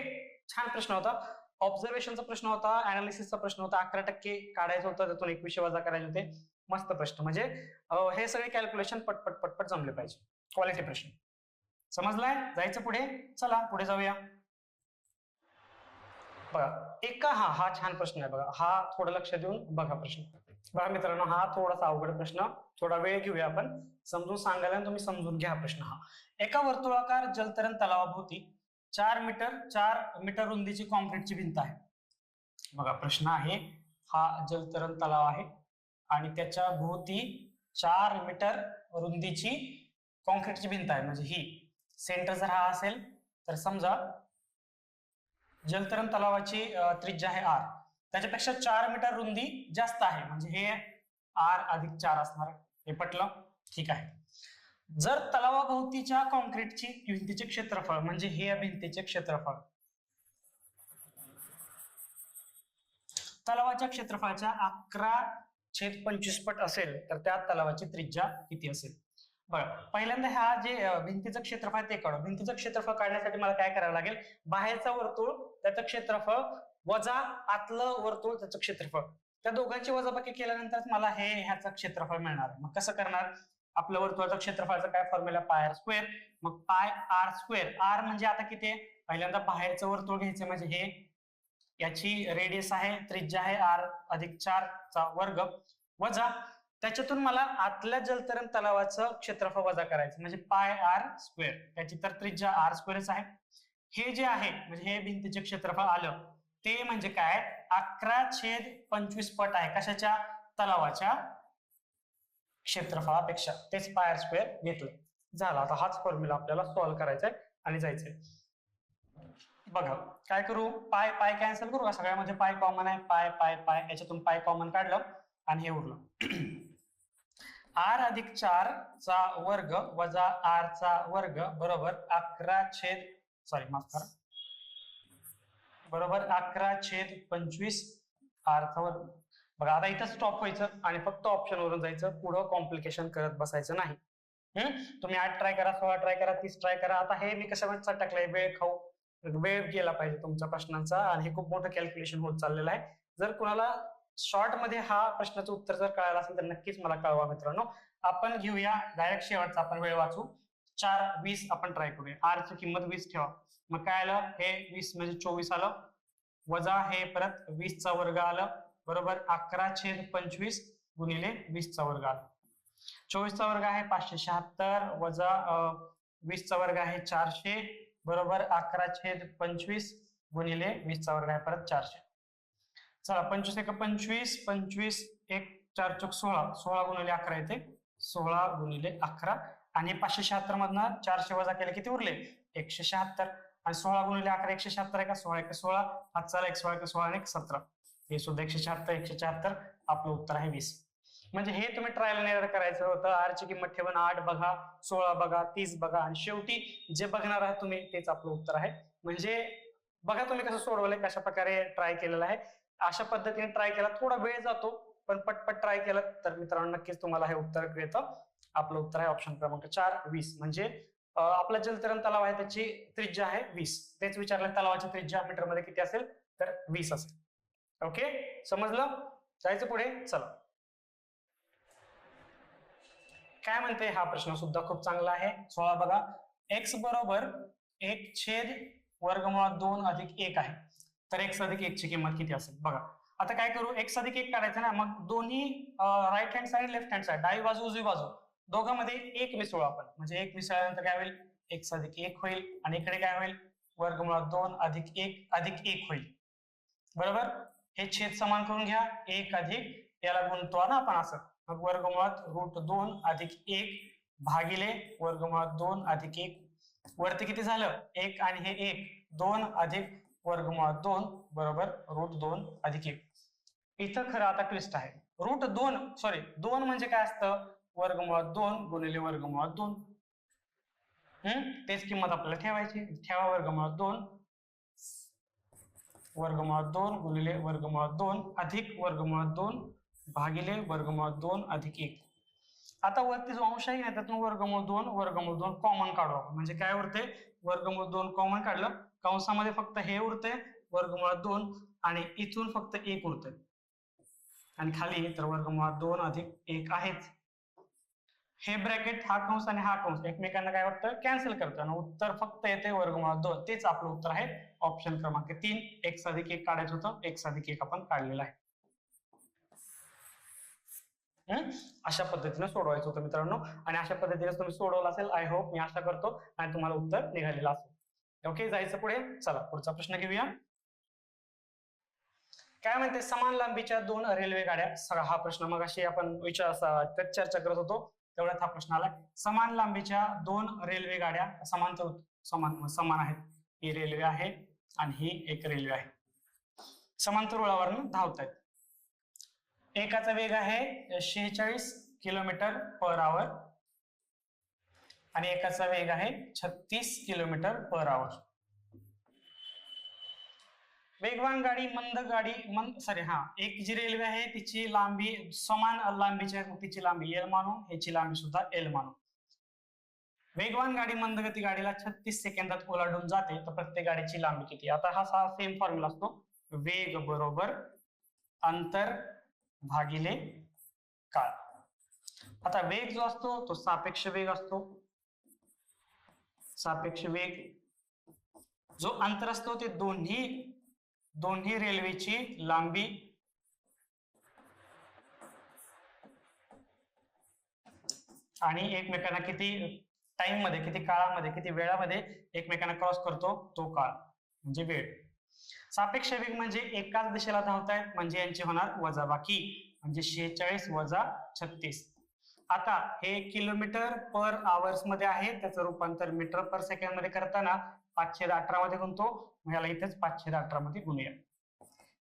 छान प्रश्न होता. ऑब्झर्वेशनचा प्रश्न होता, अनालिसिसचा प्रश्न होता. 11% काढायचं होतं, त्यातून 2100 वजा करायचे होते. मस्त प्रश्न. म्हणजे हे सगळे कॅल्क्युलेशन पटपट पटपट जमले पाहिजे. क्वालिटी प्रश्न समजलाय. जायचं पुढे. चला पुढे जाऊया. बघा हा छान प्रश्न आहे. बघा हा थोडं लक्ष देऊन बघा प्रश्न. बघा मित्रांनो, हा थोडासा अवघड प्रश्न, थोडा वेळ घेऊया आपण समजून सांगायला, आणि तुम्ही समजून घ्या प्रश्न. हा एका वर्तुळाकार जलतरण तलावाभोवती 4 मीटर रुंदीची कॉन्क्रीटची भिंत आहे. बघा प्रश्न आहे, हा जलतरण तलाव आहे आणि त्याच्या भोवती 4 मीटर रुंदीची कॉन्क्रीटची भिंत आहे. म्हणजे ही सेंटर जर हा असेल, तर समजा जलतरण तलावाची त्रिज्या आहे R, त्याच्यापेक्षा 4 मीटर रुंदी जास्त आहे, म्हणजे हे R अधिक 4 असणार. हे पटलं, ठीक आहे. जर तलावाभोवतीच्या कॉन्क्रीटची भिंतीचे क्षेत्रफळ, म्हणजे हे या भिंतीचे क्षेत्रफळ, तलावाच्या क्षेत्रफळाच्या 11/25 पट असेल तर त्या तलावाची त्रिज्या किती असेल? बघा, पहिल्यांदा हा जे भिंतीचं क्षेत्रफळ ते काढू. भिंतीचं क्षेत्रफळ काढण्यासाठी मला काय करावं लागेल? बाहेरचं वर्तुळ त्याचं क्षेत्रफळ वजा आतलं वर्तुळ त्याचं क्षेत्रफळ, त्या दोघांची वजाबाकी केल्यानंतर मला ह्याचं क्षेत्रफळ मिळणार. मग कसं करणार? आपलं वर्तुळाचं क्षेत्रफळाचा काय फॉर्म्युला? पाय आर स्क्वेअर. मग पाय आर स्क्वेअर, आर म्हणजे आता किती आहे? पहिल्यांदा बाहेरचं वर्तुळ घ्यायचं, म्हणजे हे याची रेडियस आहे, त्रिज्या आहे आर अधिक 4 चा वर्ग, वजा त्याच्यातून मला आतल्या जलतरण तलावाचं क्षेत्रफळ वजा करायचं, म्हणजे पाय आर स्क्वेअर. त्याची तर त्रिज्या आर स्क्वेअरच आहे. हे जे आहे म्हणजे हे भिंतीचे क्षेत्रफळ आलं ते म्हणजे काय? 11/25 पट आहे. कशाच्या? तलावाच्या क्षेत्रफळापेक्षा. तेच पाय आर स्क्वेअर घेतलं. झाला. आता हाच फॉर्म्युला आपल्याला सॉल्व्ह करायचा आहे आणि जायचंय. बघा काय करू? पाय पाय कॅन्सल करू का? सगळ्यामध्ये पाय कॉमन आहे. पाय पाय पाय, याच्यातून पाय कॉमन काढलं आणि हे उरलं. आर अधिक 4 चा वर्ग वजा आर चा वर्ग बरोबर 11/25 आर चा वर्ग. बघा आता इथं स्टॉप व्हायचं आणि फक्त ऑप्शन वरून जायचं, पुढं कॉम्प्लिकेशन करत बसायचं नाही. तुम्ही 8 ट्राय करा, 16 ट्राय करा, 30 ट्राय करा. आता हे मी कशामध्ये टाकलंय? वेळ खाऊ, वेळ गेला पाहिजे तुमच्या प्रश्नांचा, आणि हे खूप मोठं कॅल्क्युलेशन होत चाललेलं आहे. जर कुणाला शॉर्ट मध्ये हा प्रश्नाचं उत्तर जर कळालं असेल तर नक्कीच मला कळवा मित्रांनो. आपण घेऊया डायरेक्ट शेवटचा, आपण वेळ वाचू. 4/20 आपण ट्राय करूया. आर ची किंमत 20 ठेवा. मग काय आलं? हे 20 म्हणजे 24 आलं, वजा हे परत 20 चा वर्ग आलं बरोबर 11/25 गुणिले 20 चा वर्ग आला. 24 चा वर्ग आहे 576 वजा 20 चा वर्ग आहे 400 बरोबर 11/25 गुणिले 20 चा वर्ग आहे परत 400. चला 25 एक 25, 25 1 4 चौक 16, 16 गुणिले 11 येते, 16 गुणिले 11, आणि 576 मधनं 400 वजा केले किती उरले? 176. आणि 16 गुणिले 11 176 आहे का? 16 1 16, 5 16 1 16 16 आणि 17, हे सुद्धा 176 176. आपलं उत्तर आहे 20. म्हणजे हे तुम्ही ट्रायल अँड एरर करायचं होतं. आर ची किंमत ठेवून 8 बघा, 16 बघा, 30 बघा, आणि शेवटी जे बघणार आहात तुम्ही तेच आपलं उत्तर आहे. म्हणजे बघा तुम्ही कसं सोडवलंय, कशा प्रकारे ट्राय केलेलं आहे. अशा पद्धतीने ट्राय केला, थोडा वेळ जातो पण पटपट ट्राय केलं तर मित्रांनो नक्कीच तुम्हाला हे उत्तर येतं. आपलं उत्तर आहे ऑप्शन क्रमांक 4 20. म्हणजे आपला जलतरण तलाव आहे त्याची त्रिज्या आहे 20. तेच विचारलं, तलावाची त्रिज्या मीटर मध्ये किती असेल तर 20 असेल. ओके, समजलं? जायचं पुढे. चला काय म्हणते हा प्रश्न सुद्धा खूप चांगला आहे. 16 बघा. x बरोबर 1/√2 अधिक 1 आहे, तर x अधिक 1 ची किंमत किती असेल? बघा आता काय करू? x अधिक 1 काढायचं ना, मग दोन्ही right hand side left hand side, डावी बाजू उजवी बाजू, दोघांमध्ये 1 मिसळू आपण. म्हणजे 1 मिसळल्यानंतर काय होईल? x अधिक 1 होईल, आणि इकडे काय होईल? 2 अधिक 1 अधिक 1 होईल बरोबर. हे छेद समान करून घ्या, 1 अधिक याला गुणतो ना आपण असं, मग √2 अधिक 1 भागिले 2 अधिक 1. वरती किती झालं? 1 आणि हे 1, 2 अधिक 2 बरोबर √2 अधिक 1. इथं खरं आता ट्विस्ट आहे. √2 म्हणजे काय असतं? 2 गुणिले 2. तेच किंमत आपल्याला ठेवायची. ठेवा 2 गुणिले 2 अधिक 2 भागिले 2 अधिक 1. आता वरती जो अंश आहे ना त्यातून 2 कॉमन काढू आपण. म्हणजे काय उरते? 2 कॉमन काढलं, कंसामध्ये फक्त हे उरते 2 आणि इथून फक्त 1 उरते, आणि खाली तर 2 अधिक 1 आहेच. हे ब्रॅकेट, हा कंस आणि हा कंस एकमेकांना काय वाटतं? कॅन्सल करतं, आणि उत्तर फक्त येते 2. तेच आपलं उत्तर आहे ऑप्शन क्रमांक 3. x अधिक 1 काढायचं होतं, x अधिक 1 आपण काढलेलं आहे. अशा पद्धतीने सोडवायचं होतं मित्रांनो, आणि अशा पद्धतीने तुम्ही सोडवलं असेल. आय होप, मी आशा करतो, आणि तुम्हाला उत्तर निघालेलं असेल. ओके, जायचं पुढे. चला पुढचा प्रश्न घेऊया. काय म्हणते? समान लांबीच्या 2 रेल्वे गाड्या. हा प्रश्न मग अशी आपण चर्चा करत होतो, तेवढ्यात हा प्रश्न आला. समान लांबीच्या 2 रेल्वे गाड्या समान आहेत. ही रेल्वे आहे आणि ही एक रेल्वे आहे, समांतर रुळावरून धावत आहेत. एकाचा वेग आहे 46 km/h आणि एकाचा वेग आहे 36 km/h. वेगवान गाडी, मंद गाडी, एक जी रेल्वे आहे तिची लांबी समान लांबीची आहे, तिची लांबी L मानू, ह्याची लांबी सुद्धा L मानू. वेगवान गाडी मंदगती गाडीला 36 सेकंदात ओलांडून जाते, तर प्रत्येक गाडीची लांबी किती? आता हा सेम फॉर्म्युला असतो, वेग बरोबर अंतर भागिले काळ. आता वेग जो असतो तो सापेक्ष वेग असतो. सापेक्ष वेग जो अंतर असतो ते दोन्ही रेल्वेची लांबी आणि एकमेकांना किती टाइम मध्ये, किती काळामध्ये, किती वेळामध्ये एकमेकांना क्रॉस करतो तो काळ म्हणजे वेळ. सापेक्ष वेग म्हणजे एकाच दिशेला धावतायत म्हणजे यांची होणार वजाबाकी, म्हणजे 46 वजा 36. आता हे किलोमीटर पर आवर्स मध्ये आहे, त्याचं रूपांतर मीटर पर सेकंड मध्ये करताना 518 मध्ये गुणतो, याला इथेच 518 मध्ये गुणूया.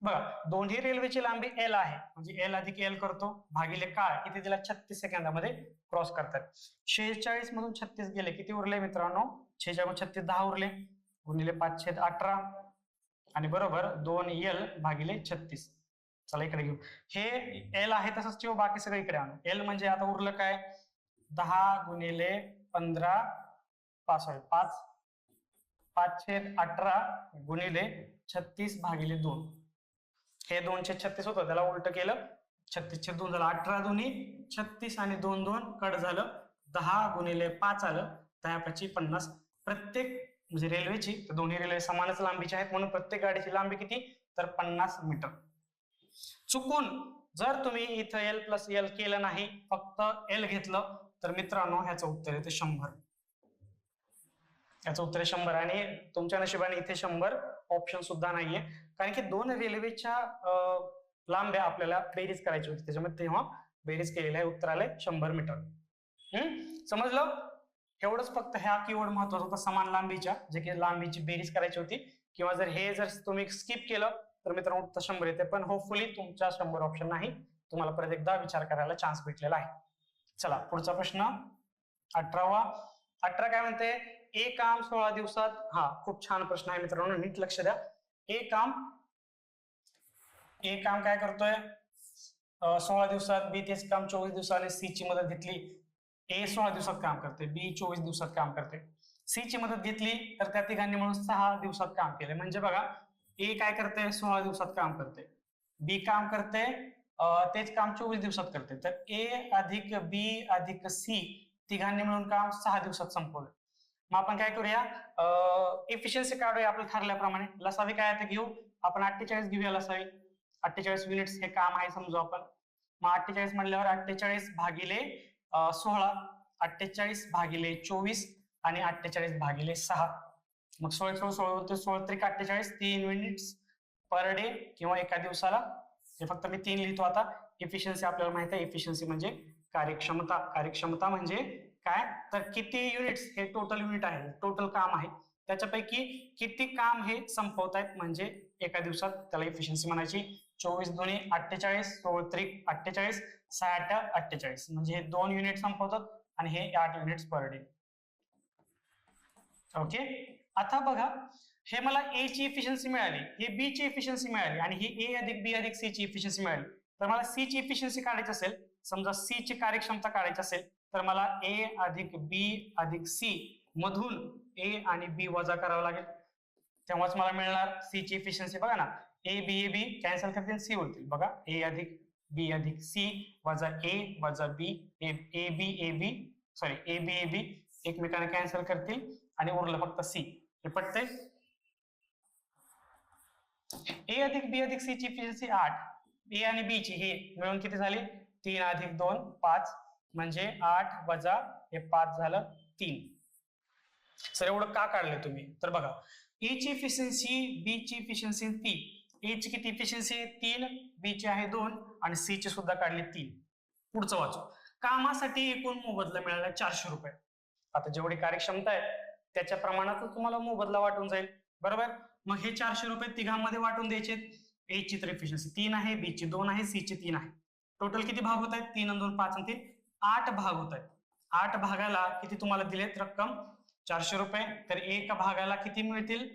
बघा, दोन्ही रेल्वेची लांबी L आहे म्हणजे L अधिक L करतो भागिले काळ किती दिला? 36 सेकंदामध्ये क्रॉस करतात. 46 मधून 36 गेले, किती उरले मित्रांनो? 46 36 10 उरले, गुणिले 518 आणि बरोबर 2L भागिले 36. चला इकडे घेऊ, हे L आहे तसंच ठेवू, बाकी सगळं इकडे आणू. L म्हणजे आता उरलं काय? 10 गुणिले 15 518 गुणिले 36 भागिले 2. हे 236 होतं, त्याला उलट केलं, 36 2 झालं, 18 दोन्ही 36 आणि 2 2 कट झालं, 10 गुणिले 5 आलं, 10 50. प्रत्येक म्हणजे रेल्वेची, दोन्ही रेल्वे समानच लांबीची आहेत म्हणून प्रत्येक गाडीची लांबी किती? तर 50 मीटर. चुकून जर तुम्ही इथं L प्लस L केलं नाही, फक्त L घेतलं, तर मित्रांनो ह्याचं उत्तर येते 100. याचं उत्तर 100 आणि तुमच्या नशिबाने इथे 100 ऑप्शन सुद्धा नाहीये, कारण की दोन रेल्वेच्या लांब्या आपल्याला बेरीज करायची होती, त्याच्यामध्ये तेव्हा बेरीज केलेली आहे, उत्तर आलंय 100 मीटर. समजलं? एवढंच फक्त ह्या कीवर्ड महत्वाचा होता, समान लांबीच्या, जे की लांबीची बेरीज करायची होती. किंवा जर तुम्ही स्किप केलं तर मित्रांनो उत्तर 100 येते, पण होपफुली तुमच्या 100 ऑप्शन नाही, तुम्हाला परत एकदा विचार करायला चान्स भेटलेला आहे. चला पुढचा प्रश्न 18वा. 18 काय म्हणते? एक काम 16 दिवसात. हा खूप छान प्रश्न आहे मित्रांनो, नीट लक्ष द्या. एक काम काय करतोय 16 दिवसात, बी तेच काम 24 दिवसाने, सी ची मदत घेतली. ए 16 दिवसात काम करते, बी 24 दिवसात काम करते. सी ची मदत घेतली तर त्या तिघांनी म्हणून 6 दिवसात काम केले. म्हणजे बघा, ए काय करते? 16 दिवसात काम करते, बी काम करते तेच काम 24 दिवसात करते, तर ए अधिक बी अधिक सी तिघांनी मिळून काम 6 दिवसात संपवलं. मग आपण काय करूया? एफिशियन्सी काढूया आपल्या ठरल्याप्रमाणे. लसावी काय आता घेऊ आपण? 48 घेऊया लसावी. 48 युनिट्स हे काम आहे समजू आपण. मग 48 म्हणल्यावर 48 भागिले 16, 48 भागिले 24 आणि 48 भागिले 6. मग 16 48 3 युनिट्स पर डे किंवा एका दिवसाला. हे फक्त मी 3 लिहितो आता. एफिशियन्सी आपल्याला माहित आहे, एफिशियन्सी म्हणजे कार्यक्षमता. कार्यक्षमता म्हणजे काय? तर किती युनिट्स हे टोटल युनिट आहे, टोटल काम आहे, त्याच्यापैकी किती काम हे संपवतायत म्हणजे एका दिवसात, त्याला एफिशियन्सी म्हणायची. 24 दुनी 48, 16 त्रिक 48, 6 48, म्हणजे हे 2 युनिट संपवतात आणि हे 8 युनिट्स पर डे. ओके, आता बघा, हे मला ए ची एफिशियन्सी मिळाली, हे बी ची एफिशियन्सी मिळाली आणि ही ए अधिक बी अधिक सी ची एफिशियन्सी मिळाली. तर मला सी ची एफिशियन्सी काढायची असेल, समजा सी ची कार्यक्षमता काढायची असेल, तर मला ए अधिक बी अधिक सी मधून ए आणि बी वजा करावं लागेल, तेव्हाच मला मिळणार सी ची एफिशियन्सी. बघा ना, ए बी कॅन्सल करतील, सी होतील. बघा, ए अधिक बी सी वजा ए वजा बी, ए बी एकमेकांना कॅन्सल करतील आणि उरलं फक्त सी. हे पटतंय? ए अधिक बी अधिक सी ची एफिशियन्सी 8, ए आणि बी ची हे मिळून किती झाली? 3 अधिक 2 5, म्हणजे 8 वजा हे 5 झालं 3. सर एवढं का काढलं तुम्ही? तर बघा, ए ची एफिशियन्सी, बी ची एफिशियन्सी 3, ए ची किती एफिशियन्सी? 3, बी ची आहे 2 आणि सी ची सुद्धा काढली 3. पुढचं वाचू. कामासाठी एकूण मोबदला मिळाला 400 रुपये. आता जेवढी कार्यक्षमता आहे त्याच्या प्रमाणातच तुम्हाला मोबदला वाटून जाईल, बरोबर? मग हे 400 रुपये तिघांमध्ये वाटून द्यायचे. ए ची तर एफिशियन्सी 3 आहे, बी ची 2 आहे, सी ची 3 आहे. टोटल किती भाग होत आहेत? 3 आणि 2 5 आणि 3 8 भाग होत आहेत. 8 भागाला किती तुम्हाला दिलेत रक्कम? 400 रुपये. तर एका भागाला किती मिळतील?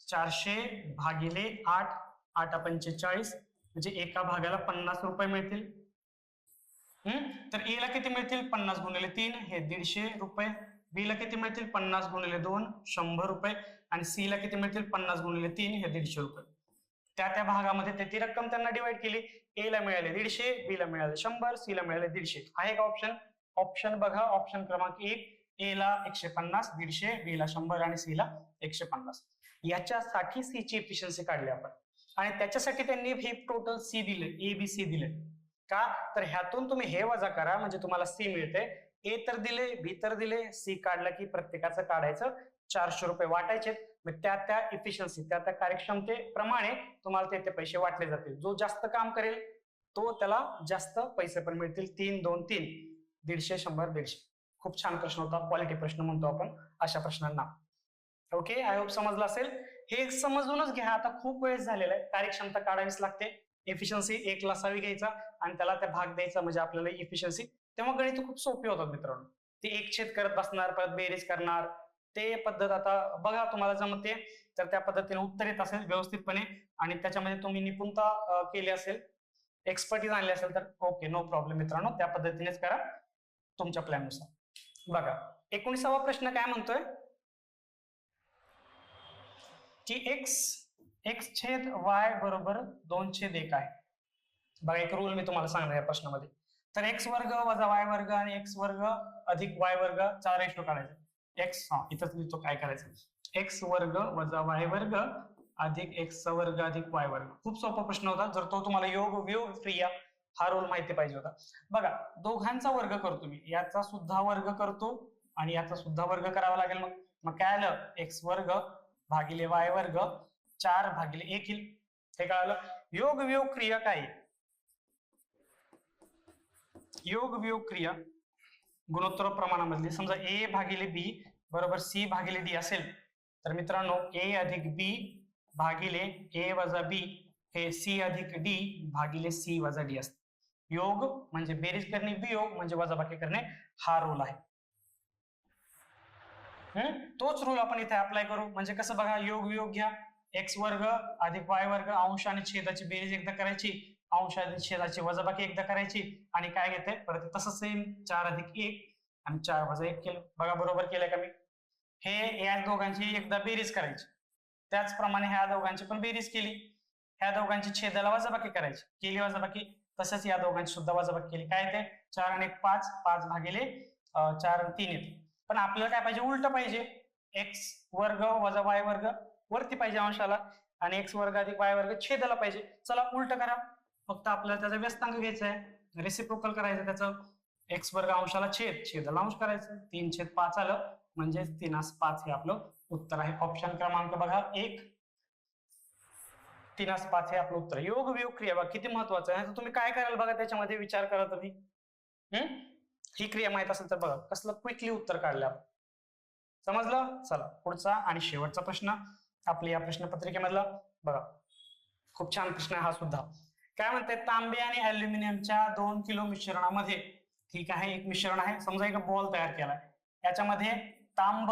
400 भागिले 8, 8 45 म्हणजे एका भागाला 50 रुपये मिळतील. तर ए ला किती मिळतील 50 गुणिले 3 हे 150 रुपये. बी ला किती मिळतील 50 गुणिले 2 100 रुपये आणि सी ला किती मिळतील 50 गुणिले 3 हे 150 रुपये. त्या भागामध्ये ती रक्कम त्यांना डिवाइड केली. ए ला मिळाले 150, बी ला मिळाले 100, सी ला मिळाले 150. आहे का ऑप्शन? ऑप्शन बघा, ऑप्शन क्रमांक 1, ए ला 150, 150, बी ला 100 आणि सी ला 150. याच्यासाठी सी ची एफिशियन्सी काढली आपण आणि त्याच्यासाठी त्यांनी हे टोटल सी दिले, ए बी सी दिले. का तर ह्यातून तुम्ही हे वजा करा म्हणजे तुम्हाला सी मिळते. ए तर दिले, बी तर दिले, सी काढला की प्रत्येकाचं काढायचं 400 रुपये वाटायचे. त्या इफिशियन्सी त्या कार्यक्षमतेप्रमाणे तुम्हाला ते पैसे वाटले जातील. जो जास्त काम करेल तो त्याला जास्त पैसे पण मिळतील. 3 2 3 150 100 150. खूप छान प्रश्न होता, क्वालिटी प्रश्न म्हणतो आपण अशा प्रश्नांना. ओके, आय होप समजलं असेल. हे समजूनच घ्या, आता खूप वेळ झालेला आहे. कार्यक्षमता काढावीच लागते. एफिशियन्सी 1 लसावी घ्यायचा आणि त्याला त्या भाग द्यायचा म्हणजे आपल्याला इफिशियन्सी. तेव्हा गणित खूप सोपी होतात मित्रांनो. ते एक छेद करत बसणार, परत बेरीज करणार, ते पद्धत आता बघा तुम्हाला जमते तर त्या पद्धतीने उत्तर येत असेल व्यवस्थितपणे आणि त्याच्यामध्ये तुम्ही निपुणता केली असेल, एक्सपर्टीज आणली असेल तर ओके, नो प्रॉब्लेम मित्रांनो. त्या पद्धतीनेच करा तुमच्या प्लॅननुसार. बघा 19वा प्रश्न काय म्हणतोय की x छेद y बरोबर 2/1 आहे. बघा एक रूल मी तुम्हाला सांगणार या प्रश्नामध्ये. तर x वर्ग वजा y वर्ग आणि x वर्ग अधिक y वर्ग चा रेशो काढायचा. इथंच लिहितो काय करायचं. x वर्ग वजा y वर्ग अधिक x वर्ग अधिक y वर्ग. खूप सोपा प्रश्न होता. जर तो तुम्हाला योग वियोग क्रिया हा रूल माहिती पाहिजे होता. बघा दोघांचा वर्ग करतो मी, याचा सुद्धा वर्ग करतो आणि याचा सुद्धा वर्ग करावा लागेल. मग काय आलं x वर्ग भागिले y वर्ग 4 भागिले 1 येईल. हे कळालं. योग वियोग क्रिया काय आहे? योग वियोग क्रिया गुणोत्तर प्रमाणामधली. समजा a भागिले b बरोबर c भागिले d असेल तर मित्रांनो a अधिक b भागिले a वजा b हे c अधिक d भागिले c वजा d असते. योग म्हणजे बेरीज करणे, वियोग म्हणजे वजाबाकी करणे, हा रूल आहे. तोच रूल आपण इथे अप्लाय करू. म्हणजे कसं बघा, योग वियोग घ्या. x वर्ग अधिक y वर्ग अंश आणि छेदाची बेरीज एकदा करायची, अंश आणि छेदाची वजाबाकी एकदा करायची आणि काय घेते परत तसंच सेम 4 अधिक 1 आणि 4 वजा 1 केलं. बघा बरोबर केलंय का मी? हे या दोघांची एकदा बेरीज करायची, त्याचप्रमाणे ह्या दोघांची पण बेरीज केली, ह्या दोघांची छेदाला वजाबाकी करायची, केली वजाबाकी. तसंच या दोघांची सुद्धा वजाबाकी केली. काय येते 4 आणि 1 5, 5 भागिले 4 आणि 3 येते. पण आपल्याला काय पाहिजे, उलट पाहिजे. x वर्ग वजा y वर्ग वरती पाहिजे अंशाला आणि x वर्ग अधिक y वर्ग छेदाला पाहिजे. चला उलट करा. फक्त आपल्याला त्याचा व्यस्तांक घ्यायचा आहे, रेसिप्रोकल करायचं त्याचं. x वर्ग अंशाला छेदाला अंश करायचं. 3/5 आलं म्हणजे 3/5 हे आपलं उत्तर आहे. ऑप्शन क्रमांक बघा 1, 3/5 हे आपलं उत्तर. योग वियोग क्रिया बघा किती महत्वाचं आहे. तुम्ही काय कराल बघा, त्याच्यामध्ये विचार करा तुम्ही. ही क्रिया माहित असेल तर बघा कसलं क्विकली उत्तर काढलं आपण. समजलं. चला पुढचा आणि शेवटचा प्रश्न आपल्या या प्रश्नपत्रिकेमधला बघा. खूप छान प्रश्न आहे हा सुद्धा. काय म्हणते, तांबे आणि अल्युमिनियमच्या 2 किलो मिश्रणामध्ये, ठीक आहे एक मिश्रण आहे, समजा एक बॉल तयार केलाय, याच्यामध्ये तांब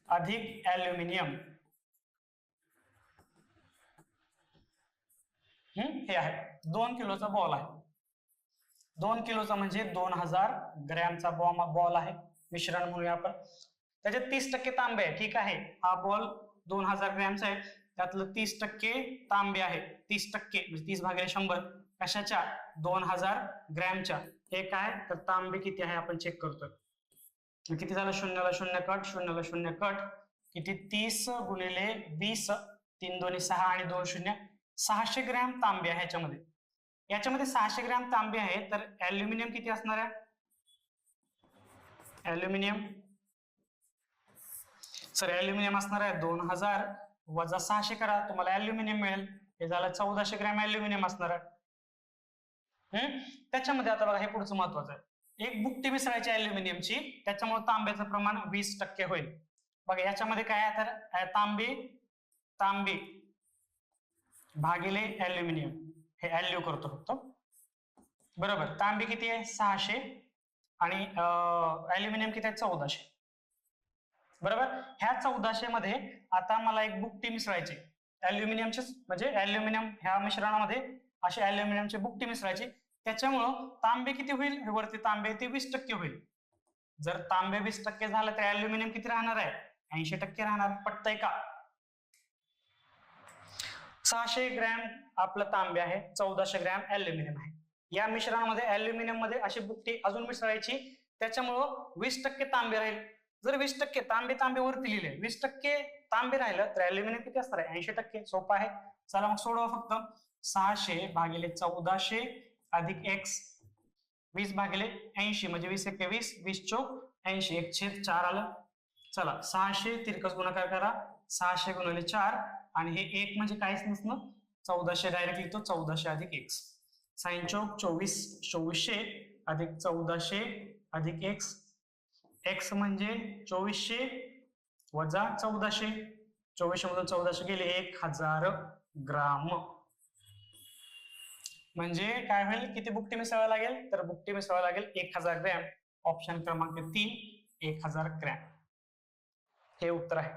अधिक अल्युमिनियम हे आहे. 2 किलोचा बॉल आहे. 2 किलोचा म्हणजे 2000 ग्रॅमचा बॉल आहे. मिश्रण म्हणूया आपण. त्याच्यात 30% तांबे आहे, ठीक आहे. हा बॉल 2000 ग्रॅमचा आहे, त्यातलं 30% तांबे आहे. 30% म्हणजे 30 भागिले 100 कशाच्या 2000 ग्रॅमच्या. हे काय तर तांबे किती आहे आपण चेक करतोय. किती झालं, 0 ला 0 कट, 0 ला 0 कट, किती 30 गुणिले 20, 3 दोन्ही 6 आणि 2 0, 600 ग्रॅम तांबे आहे ह्याच्यामध्ये. याच्यामध्ये 600 ग्रॅम तांबे आहे. तर अल्युमिनियम किती असणार आहे, अल्युमिनियम अल्युमिनियम असणार आहे 2000 वजा 600 करा, तुम्हाला अल्युमिनियम मिळेल. हे झालं 1400 ग्रॅम अल्युमिनियम असणार आहे. त्याच्यामध्ये आता बघा हे पुढचं महत्वाचं आहे. एक बुकटी मिसळायची अल्युमिनियमची, त्याच्यामुळे तांब्याचं प्रमाण 20% होईल. बघा याच्यामध्ये काय आहे तर तांबे भागिले अल्युमिनियम, हे अल्यू करतो फक्त. बरोबर. तांबे किती आहे 600 आणि अल्युमिनियम किती आहे 1400. बरोबर. ह्या 1400 मध्ये आता मला एक बुकटी मिसळायची, अल्युमिनियमचे, म्हणजे अल्युमिनियम ह्या मिश्रणामध्ये असे अल्युमिनियमचे बुकटी मिसळायची. त्याच्यामुळं तांबे किती होईल, हे वरती तांबे ते 20% होईल. जर तांबे 20% झालं तर अल्युमिनियम किती राहणार आहे, 80% राहणार. पटतंय का? 600 ग्रॅम आपलं तांबे आहे, 1400 ग्रॅम अल्युमिनियम आहे. या मिश्रणामध्ये अल्युमिनियम मध्ये अशी बुकटी अजून मिसळायची, त्याच्यामुळं 20% तांबे राहील. जर 20% तांबे वरती लिहिले, 20% तांबे राहिलं तर अल्युमिनियम किती असणार आहे, 80%. सोपं आहे. चला मग सोडवा फक्त. 600 भागिले 1400 अधिक x, 20 भागिले 80 म्हणजे 20 × 20, 20 चौक 80, 1/4 आलं. चला 600 तिरकस गुणाकार करा, 600 गुणिले 4 आणि हे 1 म्हणजे काहीच नसणं, 1400 डायरेक्ट लिहितो, 1400 अधिक x. साइन चौक 24, 2400 अधिक 1400 अधिक x, x म्हणजे 2400 वजा 1400, 2400 मधून 1400 गेले 1000 ग्राम. म्हणजे काय होईल, किती बुकटी मिसळावं लागेल, तर बुकटी मिसळावं लागेल 1000 ग्रॅम. ऑप्शन क्रमांक 3, 1000 ग्रॅम हे उत्तर आहे.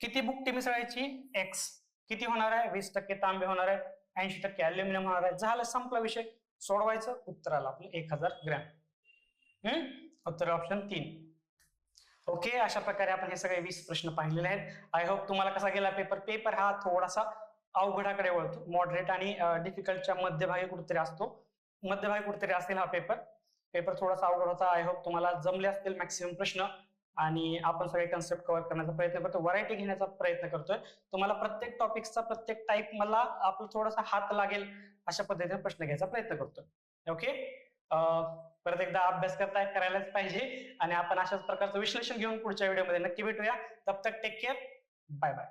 किती बुकटी मिसळायची, x किती होणार आहे, 20% तांबे होणार आहे, 80% अल्युमिनियम होणार आहे. झालं, संपला विषय. सोडवायचं, उत्तर आलं आपलं 1000 ग्रॅम. उत्तर ऑप्शन 3. ओके, अशा प्रकारे आपण हे सगळे 20 प्रश्न पाहिलेले आहेत. आय होप तुम्हाला कसा गेला पेपर. पेपर हा थोडासा अवघडाकडे वळतो, मॉडरेट आणि डिफिकल्टच्या मध्यभागी कुठेतरी असतो, मध्यभागी कुठेतरी असेल हा पेपर थोडासा अवघड होता. आय होप तुम्हाला जमले असतील मॅक्सिमम प्रश्न आणि आपण सगळे कन्सेप्ट कव्हर करण्याचा प्रयत्न करतो, व्हरायटी घेण्याचा प्रयत्न करतोय. तुम्हाला प्रत्येक टॉपिकचा प्रत्येक टाईप मला आपला थोडासा हात लागेल अशा पद्धतीने प्रश्न घ्यायचा प्रयत्न करतोय. ओके, परत एकदा अभ्यास करायलाच पाहिजे आणि आपण अशाच प्रकारचं विश्लेषण घेऊन पुढच्या व्हिडिओमध्ये नक्की भेटूया. तब तक टेक केअर, बाय बाय.